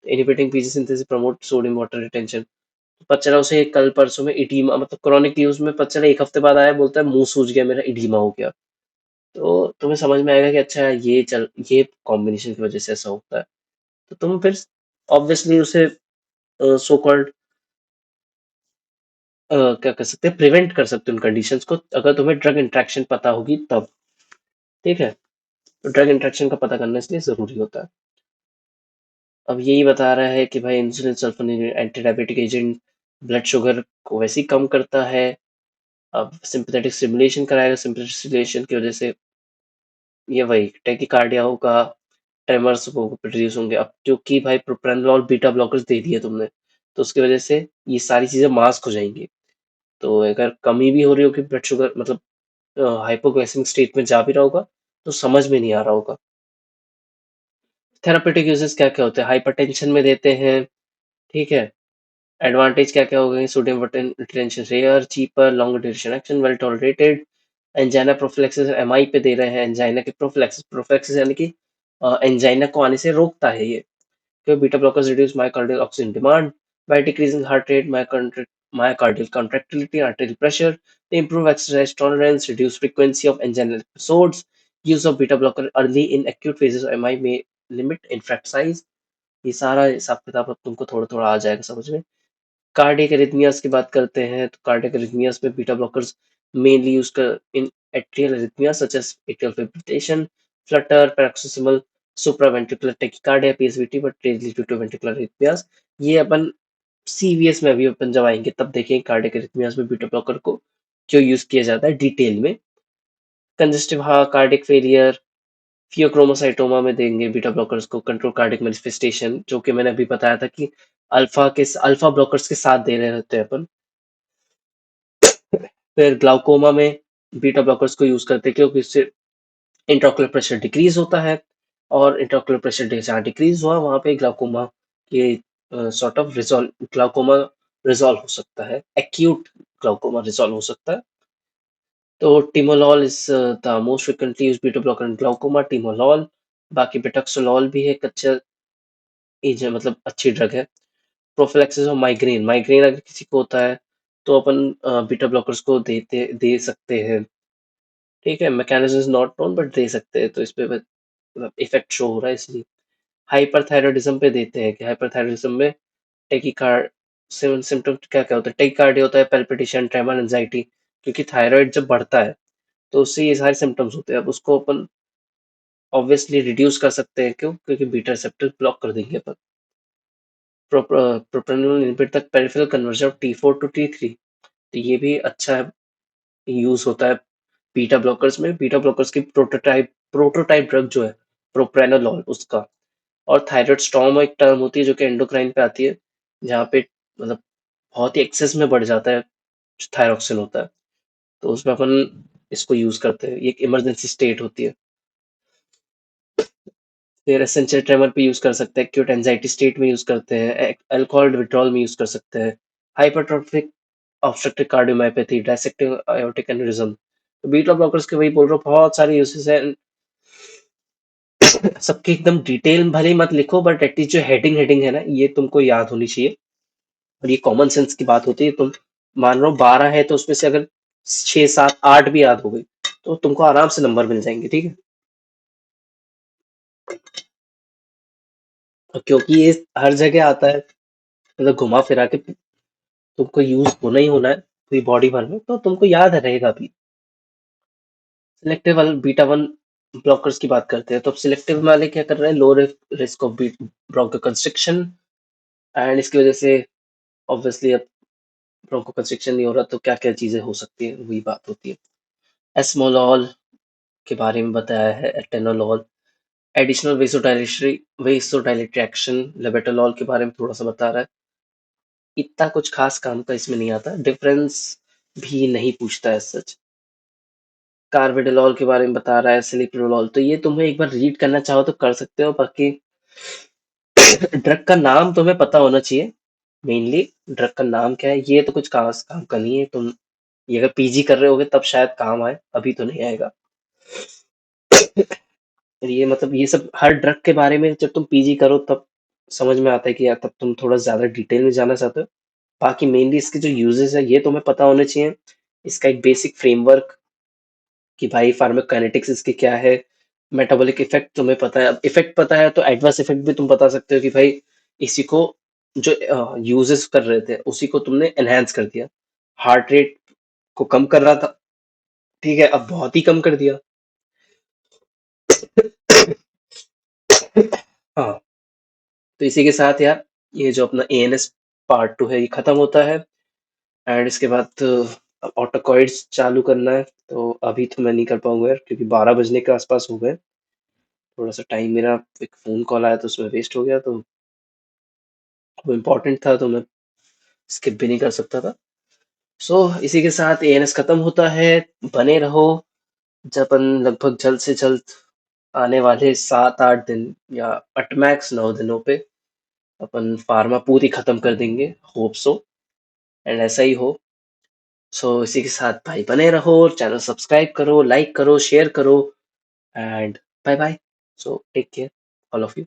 Inhibiting PG synthesis promote sodium water retention. पता चला उसे कल परसों में इडीमा, मतलब क्रॉनिक यूज में पता चला, एक हफ्ते बाद आया बोलता है मुंह सूज गया मेरा, इडीमा हो गया। तो तुम्हें समझ में आएगा कि अच्छा ये कॉम्बिनेशन की वजह से ऐसा होता है। तो तुम फिर ऑब्वियसली उसे सो कॉल्ड क्या कर सकते हैं, प्रिवेंट कर सकते हो उन कंडीशंस को, अगर तुम्हें ड्रग इंट्रैक्शन पता होगी तब। ठीक है, तो ड्रग इंट्रैक्शन का पता करना इसलिए जरूरी होता है। अब यही बता रहा है कि भाई insulin sulphonyl anti diabetic agent blood sugar को वैसे ही कम करता है। अब सिंपैथेटिक स्टिमुलेशन कराएगा, सिंपैथेटिक स्टिमुलेशन की वजह से ये वही टैकीकार्डिया होगा, ट्रेमर्स वो प्रोड्यूस होंगे। अब क्योंकि भाई प्रोप्रानोलॉल बीटा ब्लॉकर्स दे दिए तुमने, तो उसकी वजह से ये सारी चीजें मास्क हो जाएंगी। तो अगर कमी भी हो रही होगी ब्लड शुगर, मतलब हाइपोग्लाइसेमिक स्टेट में जा भी रहा होगा, तो समझ में नहीं आ रहा होगा। थेरापेटिक यूजेस क्या क्या होते हैं, हाइपरटेंशन में देते हैं। ठीक है, एडवांटेज क्या क्या हो गए, sodium retention rare, cheaper, long duration action, well tolerated. Angina prophylaxis MI पे दे रहे हैं, एंजाइना के प्रोफिलैक्सिस, प्रोफिलैक्सिस यानी कि एंजाइना को आने से रोकता है ये। फिर beta blockers reduce myocardial oxygen demand by decreasing heart rate, myocardial contractility, arterial pressure. They improve exercise tolerance, reduce frequency of anginal episodes. Use of beta blocker early in acute phases of MI may limit infarct size. ये सारा हिसाब किताब अब तुमको थोड़ा थोड़ा आ जाएगा समझ में। कार्डियक एरिथमियास की बात करते हैं, तो कार्डियक एरिथमियास में बीटा ब्लॉकर्स मेनली यूज कर in atrial arrhythmia such as atrial fibrillation, flutter, paroxysmal supraventricular tachycardia, PSVT, but rarely due to ventricular arrhythmias. ये अपन सीवीएस में अभी अपन जब आएँगे तब देखेंगे कार्डियक अरिथमियाज़ में बीटा ब्लॉकर को क्यों यूज़ किया जाता है डिटेल में। Congestive heart, cardiac failure, pheochromocytoma में देंगे बीटा ब्लॉकर्स को, कंट्रोल कार्डियक मैनिफेस्टेशन, जो कि मैंने अभी बताया था कि अल्फा ब्लॉकर्स के साथ दे रहे होते हैं अपन। फिर ग्लाउकोमा में बीटा ब्लॉकर्स को यूज़ करते हैं क्योंकि इससे इंट्राओकुलर प्रेशर डिक्रीज होता है, और इंट्राओकुलर प्रेशर जहाँ डिक्रीज हुआ वहाँ पे ग्लाउकोमा के sort of resolve glaucoma resolve हो सकता है, एक्यूट ग्लाउकोमा रिजॉल्व हो सकता है। तो timolol is the most frequently used beta blocker in glaucoma, timolol. बाकी बेटाक्सोलॉल भी है, एक अच्छा मतलब अच्छी ड्रग है। प्रोफिलैक्सिस ऑफ माइग्रेन, माइग्रेन अगर किसी को होता है तो अपन बीटा ब्लॉकर्स को दे सकते हैं। ठीक है, mechanism is not known but they सकते हैं, तो इस पे मतलब इफेक्ट शो हो रहा है इसलिए। हाइपरथायरॉयडिज्म पे देते हैं कि हाइपरथायरॉयडिज्म में टेकिकार्ड सिम्टम क्या क्या होता है, टेकिकार्डिया होता है, पैल्पिटेशन, ट्रेमर, एंजाइटी, क्योंकि थायराइड जब बढ़ता है तो उससे ये सारे सिम्टम्स होते हैं। अब उसको अपन ऑब्वियसली रिड्यूस कर सकते हैं, क्यों? क्योंकि बीटा रिसेप्टर ब्लॉक कर देंगे अपन। Propranolol inhibit the peripheral conversion of T4 to T3, तो ये भी अच्छा यूज होता है बीटा ब्लॉकर्स में। बीटा ब्लॉकर्स की प्रोटोटाइप ड्रग जो है प्रोप्रानोलोल, उसका। और थायराइड स्टॉर्म एक टर्म होती है जो कि एंडोक्राइन पे आती है, जहाँ पे मतलब बहुत ही एक्सेस में बढ़ जाता है, थायरॉक्सिन होता है, तो उसमें अपन इसको यूज करते हैं, ये एक इमरजेंसी स्टेट होती है। फिर एसेंशियल ट्रेमर पे यूज कर सकते हैं, एक्यूट एंजाइटी स्टेट में यूज करते हैं, अल्कोहल विड्रॉल में यूज कर सकते हैं, hypertrophic obstructive cardiomyopathy, dissecting aortic aneurysm. तो बीटा ब्लॉकर्स के वही बोल रहा हूँ, बहुत सारे यूसेस हैं। सबके एकदम डिटेल भले ही मत लिखो, बट एटलीस्ट जो हेडिंग है ना, ये तुमको याद होनी चाहिए। और ये कॉमन सेंस की बात होती है। तुम मान लो 12 है तो उसमें से अगर 6, 7, 8 भी याद हो गई तो तुमको आराम से नंबर मिल जाएंगे, ठीक है। और क्योंकि ये हर जगह आता है, मतलब घुमा फिरा के तुमको यूज होना ही होना है पूरी बॉडी भर में, तो तुमको याद रहेगा भी। सिलेक्टिव बीटा वन ब्लॉकर्स की बात करते हैं, तो अब सिलेक्टिव वाले क्या कर रहे हैं, लो रिस्क ऑफ ब्रोंकोकंस्ट्रिक्शन, एंड इसकी वजह से ऑब्वियसली अब ब्रोंकोकंस्ट्रिक्शन नहीं हो रहा, तो क्या क्या चीजें हो सकती है, वही बात होती है। एस्मोलॉल के बारे में बताया है, एटेनोलॉल, एडिशनल वेसोडाइलेटरी एक्शन, लेबेटोलॉल के बारे में थोड़ा सा बता रहा है। इतना कुछ खास काम का इसमें नहीं आता, डिफरेंस भी नहीं पूछता है सच। कार्वेडोलॉल के बारे में बता रहा है, सिलिप्रोलॉल, तो ये तुम्हें एक बार रीड करना चाहो तो कर सकते हो, बाकी ड्रग का नाम तुम्हें पता होना चाहिए। मेनली ड्रग का नाम क्या है, ये तो कुछ खास काम का नहीं है। तुम ये अगर पीजी कर रहे होगे तब शायद काम आए, अभी तो नहीं आएगा। ये मतलब ये सब हर ड्रग के बारे में जब तुम पीजी करो तब समझ में आता है कि यार तब तुम थोड़ा ज्यादा डिटेल में जाना चाहते हो। बाकी मेनली इसके जो यूजेस है ये तुम्हें पता होने चाहिए। इसका एक बेसिक फ्रेमवर्क कि भाई फार्माकोकाइनेटिक्स इसकी क्या है, मेटाबॉलिक इफेक्ट तुम्हें पता है। अब इफेक्ट पता है तो एडवर्स इफेक्ट भी तुम बता सकते हो कि भाई इसी को जो यूजेस कर रहे थे उसी को तुमने एनहांस कर दिया। हार्ट रेट को कम कर रहा था, ठीक है, अब बहुत ही कम कर दिया। हाँ, तो इसी के साथ यार ये जो अपना एएनएस पार्ट 2 है ये खत्म होता है। एंड इसके बाद ऑटोकॉइड्स चालू करना है, तो अभी तो मैं नहीं कर पाऊंगा यार, क्योंकि 12 बजने के आसपास हो गए। थोड़ा सा टाइम मेरा एक फोन कॉल आया तो उसमें वेस्ट हो गया, तो वो इम्पोर्टेंट था तो मैं स्किप भी नहीं कर सकता था। सो इसी के साथ एएनएस खत्म होता है। बने रहो, जब अपन लगभग जल्द से जल्द आने वाले 7-8 दिन या अटमैक्स 9 दिनों पे अपन फार्मा पूरी खत्म कर देंगे, होप सो, एंड ऐसा ही हो। सो इसी के साथ भाई बने रहो, चैनल सब्सक्राइब करो, लाइक करो, शेयर करो, and bye bye. So take care all of you.